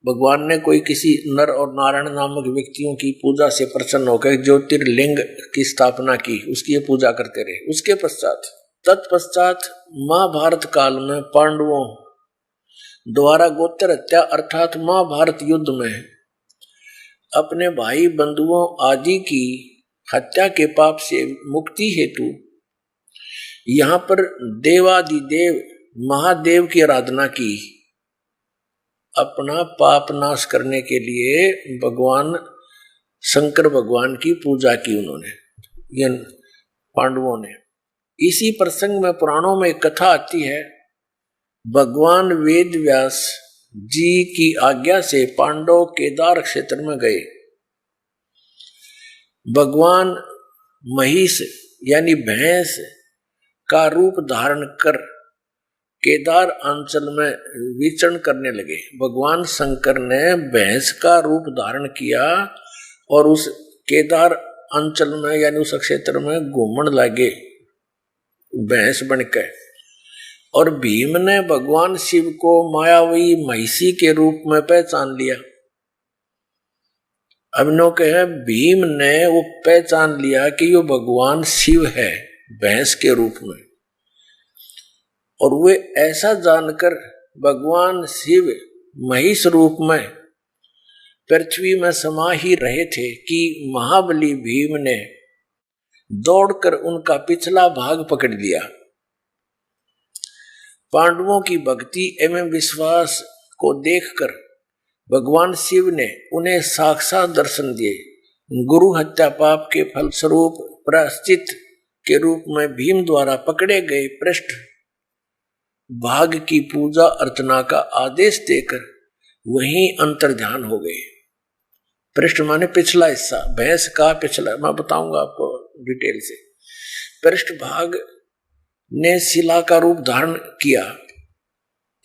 भगवान ने कोई किसी नर और नारायण नामक व्यक्तियों की पूजा से प्रसन्न होकर ज्योतिर्लिंग की स्थापना की, उसकी ये पूजा करते रहे। उसके पश्चात तत्पश्चात महाभारत काल में पांडवों द्वारा गोत्र हत्या अर्थात महाभारत युद्ध में अपने भाई बंधुओं आदि की हत्या के पाप से मुक्ति हेतु यहाँ पर देवादिदेव महादेव की आराधना की। अपना पाप नाश करने के लिए भगवान शंकर भगवान की पूजा की उन्होंने, ये पांडवों ने। इसी प्रसंग में पुराणों में एक कथा आती है, भगवान वेद व्यास जी की आज्ञा से पांडव केदार क्षेत्र में गए। भगवान महिष यानी भैंस का रूप धारण कर केदार अंचल में विचरण करने लगे। भगवान शंकर ने भैंस का रूप धारण किया और उस केदार अंचल में यानी उस क्षेत्र में घूमने लगे भैंस बनकर। और भीम ने भगवान शिव को मायावी महिषी के रूप में पहचान लिया। अब नो कहे भीम ने वो पहचान लिया कि यो भगवान शिव है भैंस के रूप में, और वे ऐसा जानकर भगवान शिव महिष रूप में पृथ्वी में समा ही रहे थे कि महाबली भीम ने दौड़कर उनका पिछला भाग पकड़ लिया। पांडवों की भक्ति एवं विश्वास को देखकर भगवान शिव ने उन्हें साक्षात दर्शन दिए। गुरु हत्या पाप के फलस्वरूप प्रायश्चित के रूप में भीम द्वारा पकड़े गए पृष्ठ भाग की पूजा अर्चना का आदेश देकर वहीं अंतर्ध्यान हो गए। पृष्ठ माने पिछला हिस्सा, भैंस का पिछला, मैं बताऊंगा आपको डिटेल से। पृष्ठ भाग ने शिला का रूप धारण किया,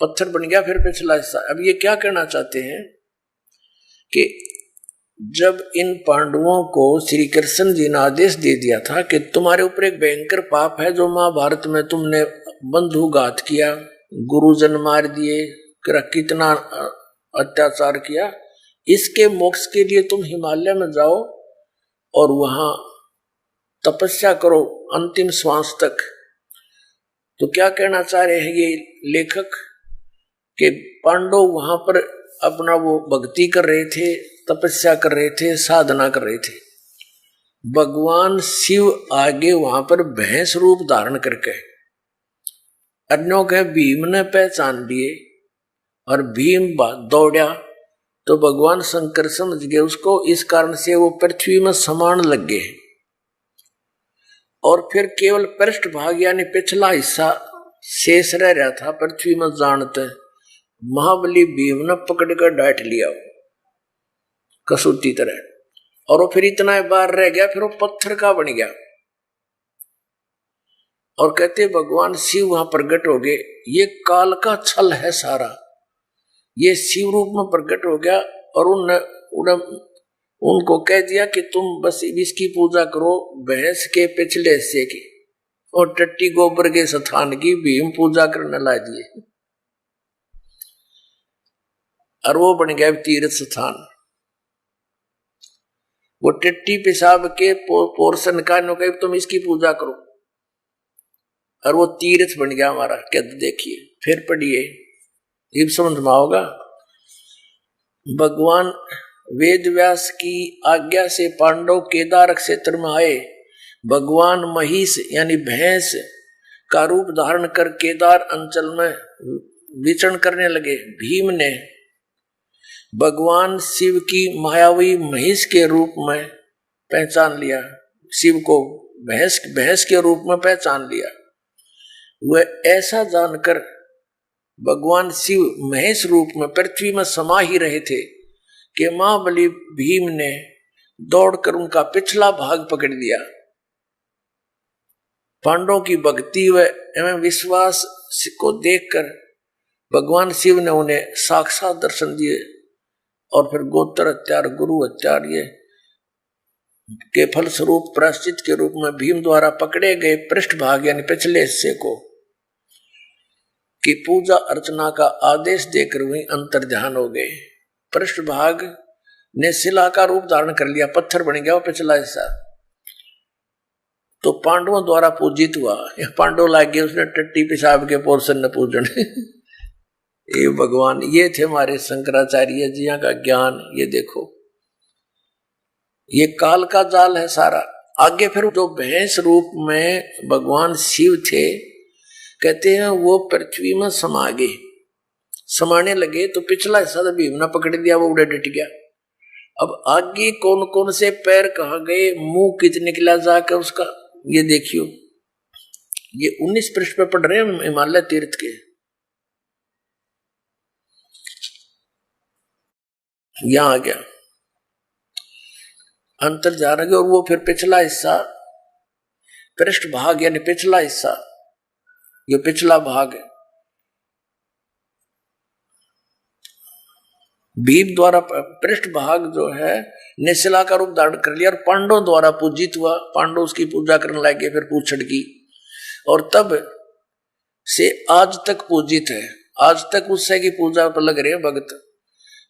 पत्थर बन गया फिर पिछला हिस्सा। अब ये क्या कहना चाहते हैं कि जब इन पांडवों को श्री कृष्ण जी ने आदेश दे दिया था कि तुम्हारे ऊपर एक भयंकर पाप है, जो महाभारत में तुमने बंधुघात किया, गुरुजन मार दिए, कितना अत्याचार किया, इसके मोक्ष के लिए तुम हिमालय में जाओ और वहां तपस्या करो अंतिम श्वास तक। तो क्या कहना चाह रहे हैं ये लेखक कि पांडव वहां पर अपना वो भक्ति कर रहे थे, तपस्या कर रहे थे, साधना कर रहे थे। भगवान शिव आगे वहां पर भैंस रूप धारण करके अन्यों के भीम ने पहचान लिए और भीम दौड़ा तो भगवान शंकर समझ गए उसको, इस कारण से वो पृथ्वी में समान लग गए और फिर केवल पृष्ठभाग यानी पिछला हिस्सा शेष रह रहा था पृथ्वी में। जानते महाबली भीम ने पकड़ कर डांट लिया कसूती तरह, और वो फिर इतना बार रह गया, फिर वो पत्थर का बन गया। और कहते भगवान शिव वहां प्रकट हो गए। ये काल का छल है सारा, ये शिव रूप में प्रकट हो गया और उनको कह दिया कि तुम बस इसकी पूजा करो, भैंस के पिछले हिस्से की और टट्टी गोबर के स्थान की भीम पूजा करने ला दिए और वो बन गया तीर्थ स्थान। वो टट्टी पेशाब के पोर्शन का तुम इसकी पूजा करो और वो तीर्थ बन गया हमारा। क्या देखिए फिर पढ़िए, ये समझ में आओगा। भगवान वेद व्यास की आज्ञा से पांडव केदार क्षेत्र में आए। भगवान महिष यानी भैंस का रूप धारण कर केदार अंचल में विचरण करने लगे। भीम ने भगवान शिव की मायावी महिष के रूप में पहचान लिया, शिव को भैंस के रूप में पहचान लिया। वह ऐसा जानकर भगवान शिव महेश रूप में पृथ्वी में समा ही रहे थे कि महाबली भीम ने दौड़कर उनका पिछला भाग पकड़ लिया। पांडवों की भक्ति व एवं विश्वास को देखकर भगवान शिव ने उन्हें साक्षात दर्शन दिए और फिर गोत्र हत्यार गुरु हत्यार ये के फलस्वरूप प्रायश्चित के रूप में भीम द्वारा पकड़े गए पृष्ठभाग यानी पिछले हिस्से को की पूजा अर्चना का आदेश देकर वही अंतर्ध्यान हो गए। पृष्ठभाग ने शिला का रूप धारण कर लिया, पत्थर बन गया वो पिछला हिस्सा, तो पांडवों द्वारा पूजित हुआ। पांडव लाग गए उसने टट्टी पेशाब के पोर्शन ने पूजन ये भगवान, ये थे हमारे शंकराचार्य जी का ज्ञान। ये देखो ये काल का जाल है सारा। आगे फिर जो भैंस रूप में भगवान शिव थे कहते हैं वो पृथ्वी में समा गए, समाने लगे तो पिछला हिस्सा तो भीम ने पकड़ लिया, वो उड़े डट गया। अब आगे कौन कौन से पैर कहाँ गए, मुंह कित निकला जाकर उसका, ये देखियो। ये 19 पृष्ठ पे पढ़ रहे हैं हिमालय तीर्थ के। यहां आ गया अंतर जा रहा, और वो फिर पिछला हिस्सा पृष्ठ भाग यानी पिछला हिस्सा, ये पिछला भाग है भीम द्वारा पृष्ठ भाग जो है निशिला का रूप धारण कर लिया और पांडवों द्वारा पूजित हुआ। पांडव उसकी पूजा करने लगे, फिर पूछड़ की, और तब से आज तक पूजित है। आज तक उससे की पूजा पर लग रहे हैं भक्त।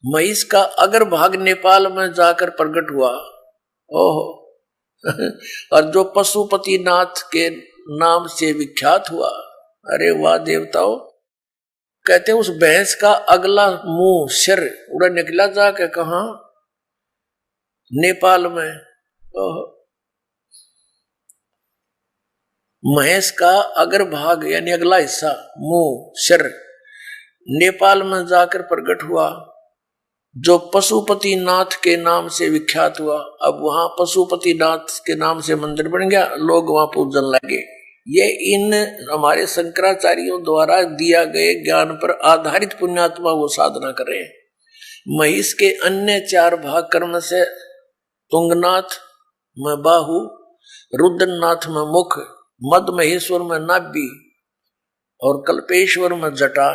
महिष का अगर भाग नेपाल में जाकर प्रकट हुआ, ओहो और जो पशुपति नाथ के नाम से विख्यात हुआ। अरे वाह देवताओं, कहते उस भैंस का अगला मुंह सिर उड़ा निकला जाके कहा, नेपाल में। महेश का अगर भाग यानी अगला हिस्सा मुंह सिर नेपाल में जाकर प्रकट हुआ, जो पशुपति नाथ के नाम से विख्यात हुआ। अब वहां पशुपति नाथ के नाम से मंदिर बन गया, लोग वहां पूजन लगे। ये इन हमारे शंकराचार्यों द्वारा दिया गए ज्ञान पर आधारित पुण्यात्मा वो साधना कर रहे हैं। महिष के अन्य 4 भाग कर्म से तुंगनाथ में बाहु, रुद्रनाथ में मुख, मद महेश्वर में नाभि और कल्पेश्वर में जटा।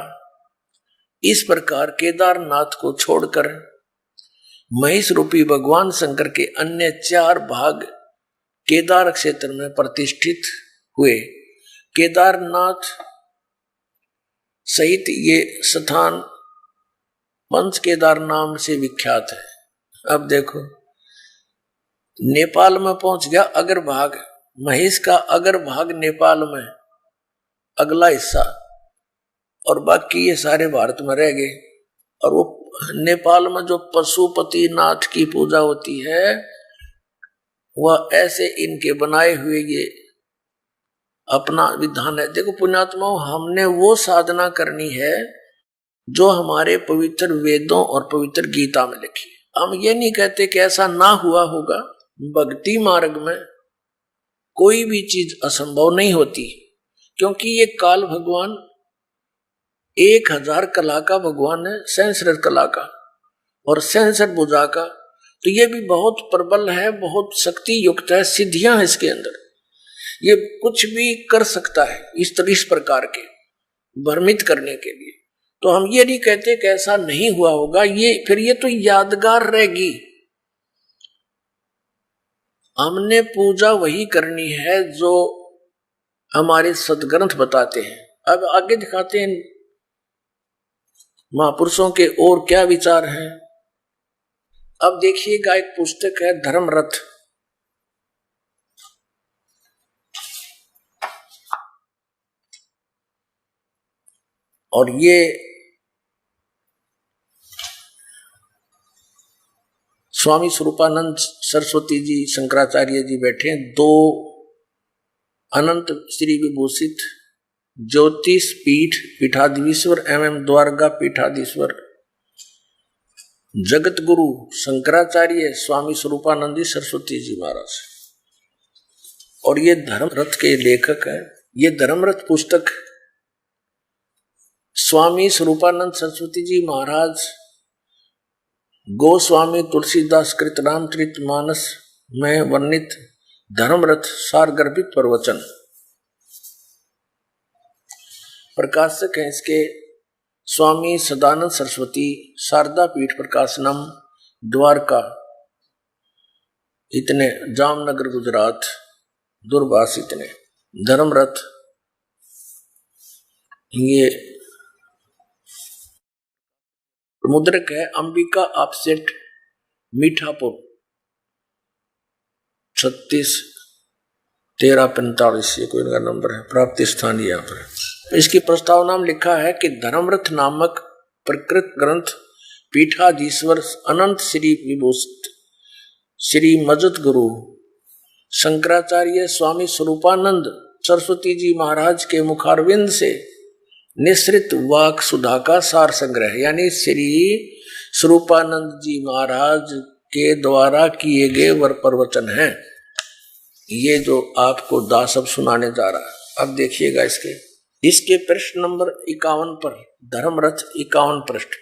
इस प्रकार केदारनाथ को छोड़कर महिष रूपी भगवान शंकर के अन्य 4 भाग केदार क्षेत्र में प्रतिष्ठित हुए। केदारनाथ सहित ये स्थान पंच केदार नाम से विख्यात है। अब देखो नेपाल में पहुंच गया अगर भाग, महिष का अगर भाग नेपाल में अगला हिस्सा, और बाकी ये सारे भारत में रह गए। और वो नेपाल में जो पशुपतिनाथ की पूजा होती है वह ऐसे इनके बनाए हुए ये अपना विधान है। देखो पुण्यात्माओं, हमने वो साधना करनी है जो हमारे पवित्र वेदों और पवित्र गीता में लिखी। हम ये नहीं कहते कि ऐसा ना हुआ होगा। भक्ति मार्ग में कोई भी चीज असंभव नहीं होती, क्योंकि ये काल भगवान 1000 कला का भगवान है, सहस्र कला का और सहस्र भुजा का। तो ये भी बहुत प्रबल है, बहुत शक्ति युक्त है, सिद्धियां है इसके अंदर। ये कुछ भी कर सकता है इस प्रकार के भ्रमित करने के लिए। तो हम ये नहीं कहते कि ऐसा नहीं हुआ होगा, ये फिर ये तो यादगार रहेगी। हमने पूजा वही करनी है जो हमारे सदग्रंथ बताते हैं। अब आगे दिखाते हैं महापुरुषों के और क्या विचार हैं। अब देखिएगा, एक पुस्तक है धर्मरथ। और ये स्वामी स्वरूपानंद सरस्वती जी शंकराचार्य जी बैठे हैं, 2 अनंत श्री विभूषित ज्योतिष पीठ पीठाधीश्वर एवं द्वारका पीठाधीश्वर जगत गुरु शंकराचार्य स्वामी स्वरूपानंद सरस्वती जी महाराज। और ये धर्मरथ के लेखक हैं। ये धर्मरथ पुस्तक स्वामी स्वरूपानंद सरस्वती जी महाराज गोस्वामी तुलसीदास कृत रामचरित मानस में वर्णित धर्मरथ सारगर्भित प्रवचन। प्रकाशक हैं इसके स्वामी सदानंद सरस्वती, शारदा पीठ प्रकाशनम, द्वारका, इतने, जामनगर गुजरात, दूरभाष इतने। धर्मरथ ये मुद्रक है अंबिका ऑफसेट मीठापुर 36 1345 ये कोई इनका नंबर है। प्राप्ति स्थान यहाँ पर। इसकी प्रस्तावना में लिखा है कि धर्मरथ नामक प्रकृत ग्रंथ पीठाधीश्वर अनंत श्री विभूषित श्री मजत गुरु शंकराचार्य स्वामी स्वरूपानंद सरस्वती जी महाराज के मुखारविंद से निश्रित वाक सुधा का सार संग्रह, यानी श्री स्वरूपानंद जी महाराज के द्वारा किए गए वर प्रवचन हैं। ये जो आपको दास अब सुनाने जा रहा है। अब देखिएगा इसके प्रश्न नंबर 51 पर, धर्मरथ 51 पृष्ठ।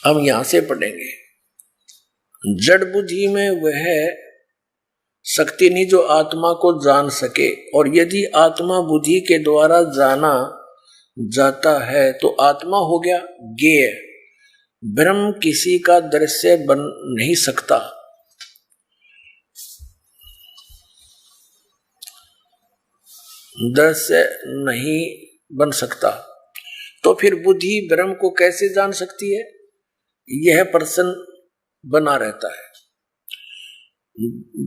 हम यहां से पढ़ेंगे। जड़ बुद्धि में वह शक्ति नहीं जो आत्मा को जान सके, और यदि आत्मा बुद्धि के द्वारा जाना जाता है तो आत्मा हो गया ज्ञेय। ब्रह्म किसी का दृश्य बन नहीं सकता। दृश्य नहीं बन सकता, तो फिर बुद्धि ब्रह्म को कैसे जान सकती है? यह प्रश्न बना रहता है,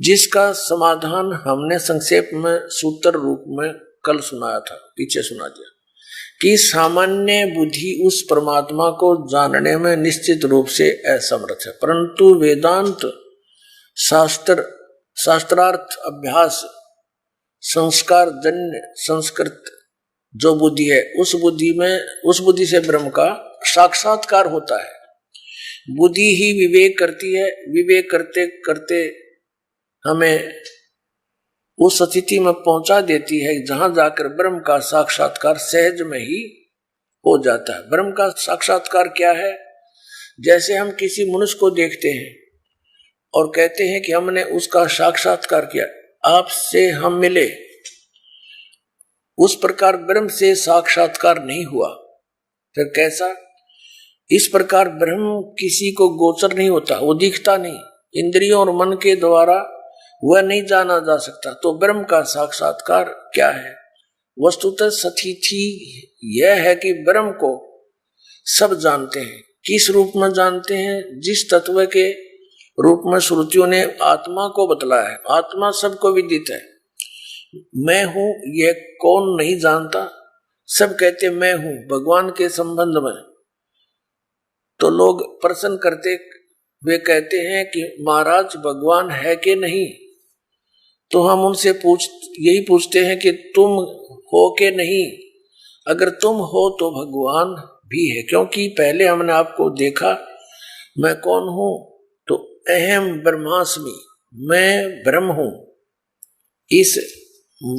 जिसका समाधान हमने संक्षेप में सूत्र रूप में कल सुनाया था, पीछे सुना दिया, कि सामान्य बुद्धि उस परमात्मा को जानने में निश्चित रूप से असमर्थ है, परंतु वेदांत शास्त्रार्थ अभ्यास संस्कार जन्य संस्कृत जो बुद्धि है, उस बुद्धि से ब्रह्म का साक्षात्कार होता है। बुद्धि ही विवेक करती है, विवेक करते करते हमें उस स्थिति में पहुंचा देती है जहां जाकर ब्रह्म का साक्षात्कार सहज में ही हो जाता है। ब्रह्म का साक्षात्कार क्या है? जैसे हम किसी मनुष्य को देखते हैं और कहते हैं कि हमने उसका साक्षात्कार किया, आपसे हम मिले, उस प्रकार ब्रह्म से साक्षात्कार नहीं हुआ। फिर कैसा? इस प्रकार ब्रह्म किसी को गोचर नहीं होता, वो दिखता नहीं, इंद्रियों और मन के द्वारा वह नहीं जाना जा सकता। तो ब्रह्म का साक्षात्कार क्या है? वस्तुतः स्थिति यह है कि ब्रह्म को सब जानते हैं। किस रूप में जानते हैं? जिस तत्व के रूप में श्रुतियों ने आत्मा को बतलाया है। आत्मा सबको विदित है। मैं हूं यह कौन नहीं जानता? सब कहते मैं हूं भगवान के संबंध में, तो लोग प्रश्न करते, वे कहते हैं कि महाराज भगवान है कि नहीं। तो हम उनसे यही पूछते हैं कि तुम हो कि नहीं। अगर तुम हो तो भगवान भी है, क्योंकि पहले हमने आपको देखा। मैं कौन हूं? तो अहम ब्रह्मास्मि, मैं ब्रह्म हूं। इस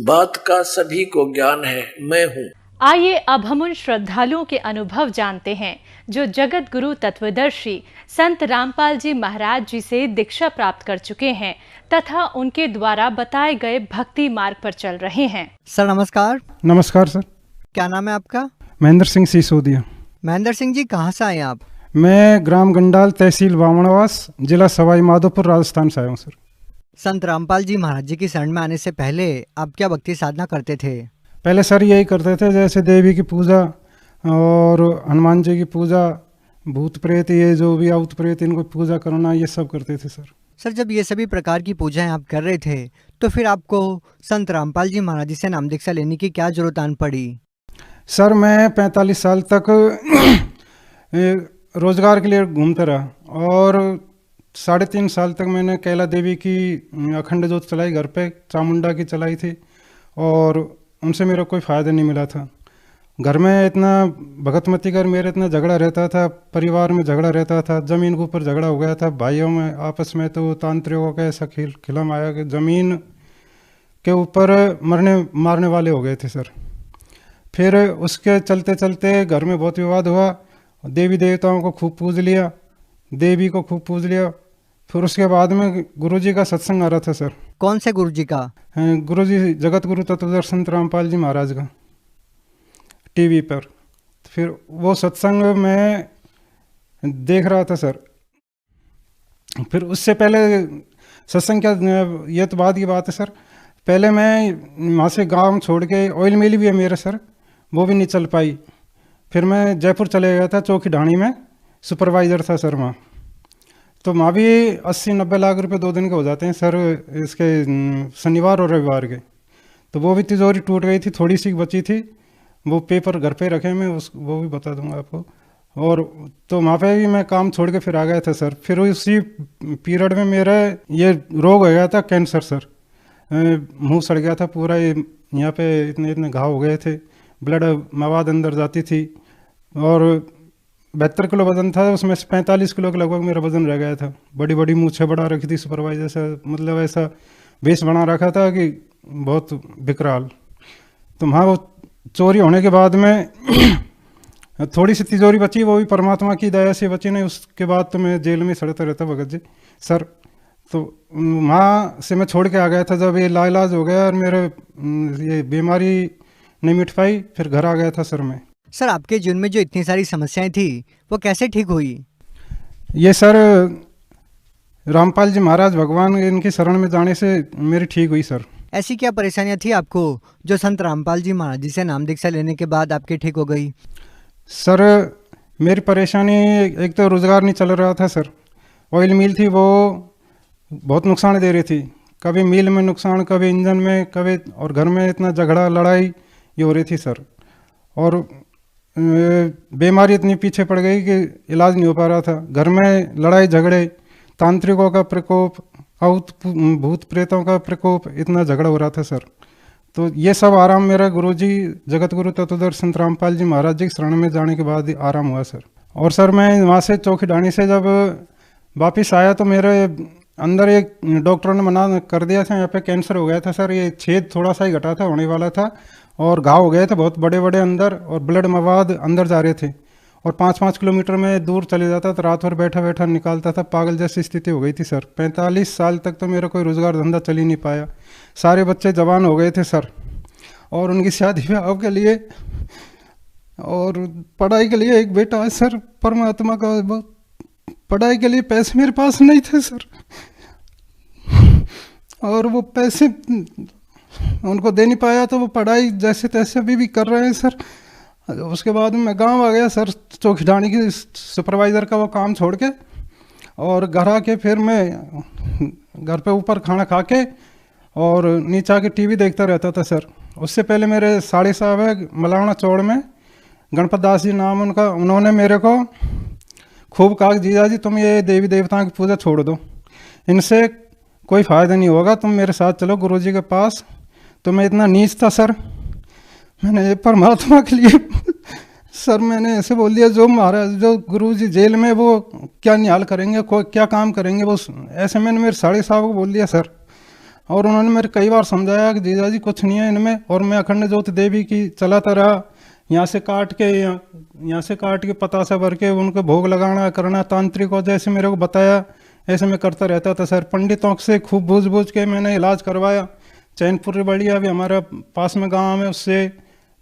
बात का सभी को ज्ञान है, मैं हूं। आइए अब हम उन श्रद्धालुओं के अनुभव जानते हैं जो जगत गुरु तत्वदर्शी संत रामपाल जी महाराज जी से दीक्षा प्राप्त कर चुके हैं तथा उनके द्वारा बताए गए भक्ति मार्ग पर चल रहे हैं। सर नमस्कार। नमस्कार सर। क्या नाम है आपका? महेंद्र सिंह सिसोदिया। महेंद्र सिंह जी, कहाँ से आए आप? मैं ग्राम गंडाल, तहसील बामणवास, जिला सवाई माधोपुर, राजस्थान से आया हूँ सर। संत रामपाल जी महाराज जी की शरण में आने से पहले आप क्या भक्ति साधना करते थे? पहले सर यही करते थे, जैसे देवी की पूजा और हनुमान जी की पूजा, भूत प्रेत, ये जो भी आउत प्रेत, इनको पूजा करना, ये सब करते थे सर। सर जब ये सभी प्रकार की पूजाएं आप कर रहे थे तो फिर आपको संत रामपाल जी महाराज जी से नाम दीक्षा लेने की क्या जरूरत आन पड़ी? सर मैं 45 साल तक रोजगार के लिए घूमता रहा और 3.5 साल तक मैंने कैला देवी की अखंड ज्योत चलाई, घर पे चामुंडा की चलाई थी, और उनसे मेरा कोई फ़ायदा नहीं मिला था। घर में इतना भगतमती कर मेरे इतना झगड़ा रहता था, परिवार में झगड़ा रहता था, ज़मीन के ऊपर झगड़ा हो गया था भाइयों में आपस में। तो तांत्रिकों का ऐसा खिलम आया कि ज़मीन के ऊपर मारने वाले हो गए थे सर। फिर उसके चलते चलते घर में बहुत विवाद हुआ, देवी देवताओं को खूब पूज लिया, देवी को खूब पूज लिया। फिर उसके बाद में गुरुजी का सत्संग आ रहा था सर। कौन से गुरुजी का? गुरुजी जगत गुरु तत्वदर्शी संत रामपाल जी महाराज का, टीवी पर। फिर वो सत्संग में देख रहा था सर। फिर उससे पहले सत्संग क्या, ये तो बाद की बात है सर। पहले मैं वहाँ से गांव छोड़ के, ऑयल मिल भी है मेरे सर, वो भी नहीं चल पाई। फिर मैं जयपुर चले गया था, चौकी ढाणी में सुपरवाइज़र था सर वहाँ। तो वहाँ भी 80-90 लाख रुपए 2 दिन के हो जाते हैं सर, इसके शनिवार और रविवार के। तो वो भी तिजोरी टूट गई थी, थोड़ी सी बची थी, वो पेपर घर पे रखे, मैं वो भी बता दूंगा आपको। और तो वहाँ पे भी मैं काम छोड़ के फिर आ गया था सर। फिर उसी पीरियड में मेरा ये रोग हो गया था, कैंसर सर। मुंह सड़ गया था पूरा, यहाँ पे इतने घाव हो गए थे, ब्लड मवाद अंदर जाती थी, और 72 किलो वजन था, उसमें से 45 किलो के लगभग मेरा वजन रह गया था। बड़ी बड़ी मूछें बढ़ा रखी थी सुपरवाइजर से, मतलब ऐसा बेस बना रखा था कि बहुत विकराल। तो वहाँ वो चोरी होने के बाद में थोड़ी सी तिजोरी बची, वो भी परमात्मा की दया से बची नहीं। उसके बाद तो मैं जेल में सड़ता रहता भगत जी सर। तो वहाँ से मैं छोड़ के आ गया था जब ये लाइलाज हो गया और मेरे ये बीमारी नहीं मिट पाई, फिर घर आ गया था सर मैं। सर आपके जीवन में जो इतनी सारी समस्याएं थी वो कैसे ठीक हुई? ये सर रामपाल जी महाराज भगवान इनकी शरण में जाने से मेरी ठीक हुई सर। ऐसी क्या परेशानियां थी आपको जो संत रामपाल जी महाराज जी से नाम दीक्षा लेने के बाद आपकी ठीक हो गई? सर मेरी परेशानी, एक तो रोज़गार नहीं चल रहा था सर। ऑयल मिल थी, वो बहुत नुकसान दे रही थी, कभी मिल में नुकसान, कभी इंजन में, कभी, और घर में इतना झगड़ा लड़ाई ये हो रही थी सर। और बीमारी इतनी पीछे पड़ गई कि इलाज नहीं हो पा रहा था। घर में लड़ाई झगड़े, तांत्रिकों का प्रकोप, भूत प्रेतों का प्रकोप, इतना झगड़ा हो रहा था सर। तो ये सब आराम मेरा गुरुजी जगत गुरु तत्वदर्शी संत रामपाल जी महाराज जी की शरण में जाने के बाद आराम हुआ सर। और सर मैं वहाँ से चौकी ढाणी से जब वापिस आया तो मेरे अंदर एक डॉक्टरों ने मना कर दिया था, यहाँ पे कैंसर हो गया था सर। ये छेद थोड़ा सा ही घटा था, होने वाला था, और घाव हो गए थे बहुत बड़े बड़े अंदर, और ब्लड मवाद अंदर जा रहे थे, और 5-5 किलोमीटर में दूर चले जाता था, रात भर बैठा बैठा निकालता था, पागल जैसी स्थिति हो गई थी सर। 45 साल तक तो मेरा कोई रोज़गार धंधा चल ही नहीं पाया। सारे बच्चे जवान हो गए थे सर, और उनकी शादी ब्याह के लिए और पढ़ाई के लिए एक बेटा है सर, परमात्मा का, पढ़ाई के लिए पैसे मेरे पास नहीं थे सर, और वो पैसे उनको दे नहीं पाया, तो वो पढ़ाई जैसे तैसे अभी भी कर रहे हैं सर। उसके बाद मैं गांव आ गया सर, चौकी ढाणी की सुपरवाइज़र का वो काम छोड़ के, और घर आके फिर मैं घर पे ऊपर खाना खा के और नीचे आके टीवी देखता रहता था सर। उससे पहले मेरे साड़ी साहब है मलावना चौड़ में, गणपत दास जी नाम उनका, उन्होंने मेरे को खूब कहा कि जीजा जी तुम ये देवी देवताओं की पूजा छोड़ दो, इनसे कोई फ़ायदा नहीं होगा, तुम मेरे साथ चलो गुरुजी के पास। तो मैं इतना नीच था सर, मैंने परमात्मा के लिए सर मैंने ऐसे बोल दिया, जो महाराज जो गुरुजी जेल में वो क्या निहाल करेंगे, कोई क्या काम करेंगे वो, ऐसे मैंने मेरे साड़ी साहब को बोल दिया सर। और उन्होंने मेरे कई बार समझाया कि जीजा जी कुछ नहीं है इनमें। और मैं अखंड ज्योति देवी की चलाता रहा, यहाँ से काट के पतासा भर के उनको भोग लगाना करना, तांत्रिकों जैसे मेरे को बताया ऐसे मैं करता रहता था सर। पंडितों से खूब बूझ के मैंने इलाज करवाया। चैनपुर बढ़िया भी हमारा पास में गांव है, उससे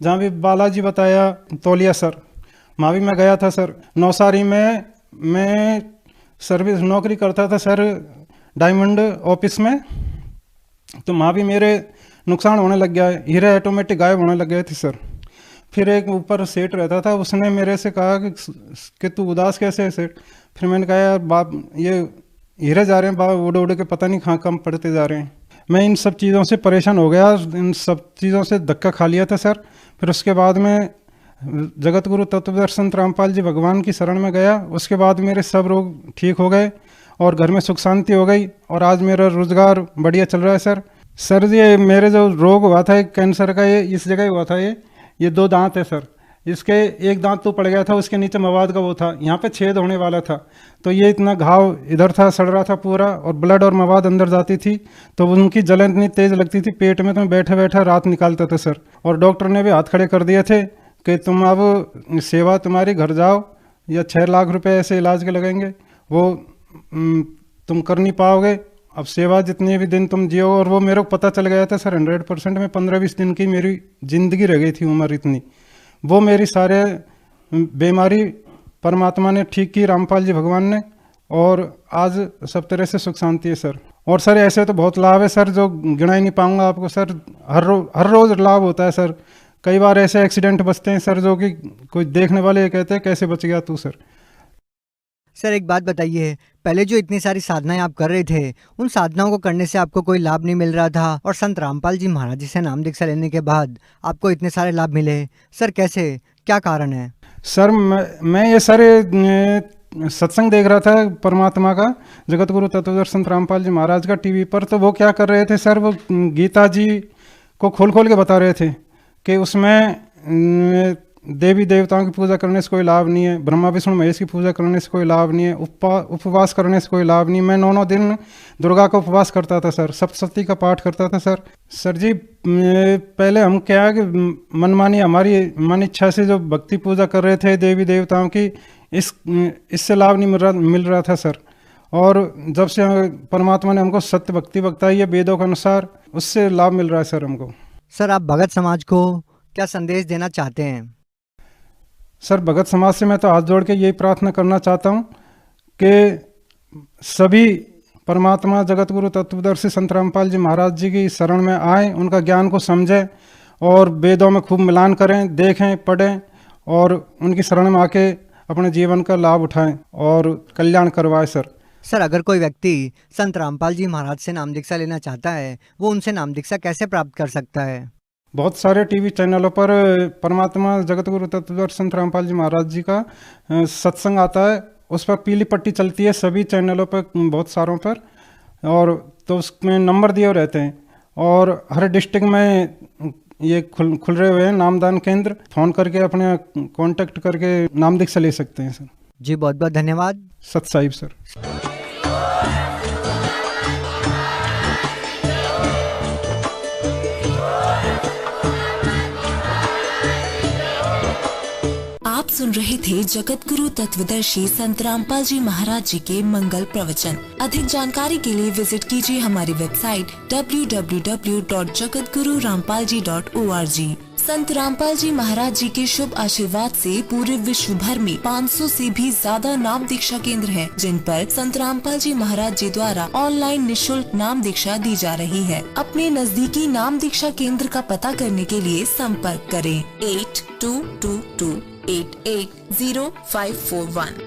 जहाँ भी बालाजी बताया तौलिया सर, वहाँ भी मैं गया था सर। नौसारी में मैं सर्विस नौकरी करता था सर डायमंड ऑफिस में, तो वहाँ भी मेरे नुकसान होने लग गया, हीरे ऑटोमेटिक गायब होने लग गए थे सर। फिर एक ऊपर सेठ रहता था, उसने मेरे से कहा कि तू उदास कैसे है सेठ। फिर मैंने कहा यार बाप ये हीरे जा रहे हैं बाप, उड़ के पता नहीं कहाँ कम पड़ते जा रहे हैं। मैं इन सब चीज़ों से परेशान हो गया, इन सब चीज़ों से धक्का खा लिया था सर। फिर उसके बाद में जगत गुरु तत्वदर्शी संत रामपाल जी भगवान की शरण में गया। उसके बाद मेरे सब रोग ठीक हो गए और घर में सुख शांति हो गई और आज मेरा रोजगार बढ़िया चल रहा है सर। सर ये मेरे जो रोग हुआ था कैंसर का, ये इस जगह हुआ था, ये 2 दांत है सर, इसके एक दांत तो पड़ गया था, उसके नीचे मवाद का वो था, यहाँ पे छेद होने वाला था, तो ये इतना घाव इधर था, सड़ रहा था पूरा और ब्लड और मवाद अंदर जाती थी, तो उनकी जलन इतनी तेज लगती थी पेट में, तो मैं बैठे बैठे रात निकालता था सर। और डॉक्टर ने भी हाथ खड़े कर दिए थे कि तुम अब सेवा तुम्हारी घर जाओ या 6 लाख रुपए ऐसे इलाज के लगेंगे, वो तुम कर नहीं पाओगे, अब सेवा जितने भी दिन तुम जियो। और वो मेरे को पता चल गया था सर 100% में 15-20 दिन की मेरी ज़िंदगी रह गई थी उम्र इतनी। वो मेरी सारे बीमारी परमात्मा ने ठीक की, रामपाल जी भगवान ने, और आज सब तरह से सुख शांति है सर। और सर ऐसे तो बहुत लाभ है सर जो गिना ही नहीं पाऊंगा आपको सर, हर रोज़ लाभ होता है सर। कई बार ऐसे एक्सीडेंट बचते हैं सर जो कि कोई देखने वाले ये कहते हैं कैसे बच गया तू सर। सर एक बात बताइए, पहले जो इतनी सारी साधनाएं आप कर रहे थे, उन साधनाओं को करने से आपको कोई लाभ नहीं मिल रहा था, और संत रामपाल जी महाराज जी से नाम दीक्षा लेने के बाद आपको इतने सारे लाभ मिले, सर कैसे, क्या कारण है? सर मैं ये सर सत्संग देख रहा था परमात्मा का, जगत गुरु तत्वदर्शी संत रामपाल जी महाराज का टीवी पर, तो वो क्या कर रहे थे सर, वो गीता जी को खोल के बता रहे थे कि उसमें देवी देवताओं की पूजा करने से कोई लाभ नहीं है, ब्रह्मा विष्णु महेश की पूजा करने से कोई लाभ नहीं है, उपवास करने से कोई लाभ नहीं। मैं 9 दिन दुर्गा का उपवास करता था सर, सप्तशती का पाठ करता था सर। सर जी पहले हम क्या है कि मनमानी हमारी मन इच्छा से जो भक्ति पूजा कर रहे थे देवी देवताओं की, इससे लाभ नहीं मिल रहा था सर। और जब से परमात्मा ने हमको सत्य भक्ति बताई है वेदों के अनुसार, उससे लाभ मिल रहा है सर हमको। सर आप भगत समाज को क्या संदेश देना चाहते हैं? सर भगत समाज से मैं तो हाथ जोड़ के यही प्रार्थना करना चाहता हूँ कि सभी परमात्मा जगत गुरु तत्वदर्शी संत रामपाल जी महाराज जी की शरण में आएँ, उनका ज्ञान को समझें और वेदों में खूब मिलान करें, देखें, पढ़ें और उनकी शरण में आके अपने जीवन का लाभ उठाएं और कल्याण करवाएं सर। सर अगर कोई व्यक्ति संत रामपाल जी महाराज से नाम दीक्षा लेना चाहता है, वो उनसे नाम दीक्षा कैसे प्राप्त कर सकता है? बहुत सारे टीवी चैनलों पर परमात्मा जगत गुरु तत्वदर्शी संत रामपाल जी महाराज जी का सत्संग आता है, उस पर पीली पट्टी चलती है सभी चैनलों पर, बहुत सारों पर, और तो उसमें नंबर दिए रहते हैं और हर डिस्ट्रिक्ट में ये खुल रहे हुए हैं नामदान केंद्र, फ़ोन करके अपने कांटेक्ट करके नाम दीक्षा ले सकते हैं सर। जी बहुत बहुत धन्यवाद। सत साहिब सर। आप सुन रहे थे जगत गुरु तत्वदर्शी संत रामपाल जी महाराज जी के मंगल प्रवचन। अधिक जानकारी के लिए विजिट कीजिए हमारी वेबसाइट www.jagatgururampalji.org। संत रामपाल जी महाराज जी के शुभ आशीर्वाद से पूरे विश्व भर में 500 से भी ज्यादा नाम दीक्षा केंद्र हैं, जिन पर संत रामपाल जी महाराज जी द्वारा ऑनलाइन निशुल्क नाम दीक्षा दी जा रही है। अपने नजदीकी नाम दीक्षा केंद्र का पता करने के लिए संपर्क करें 8222880541।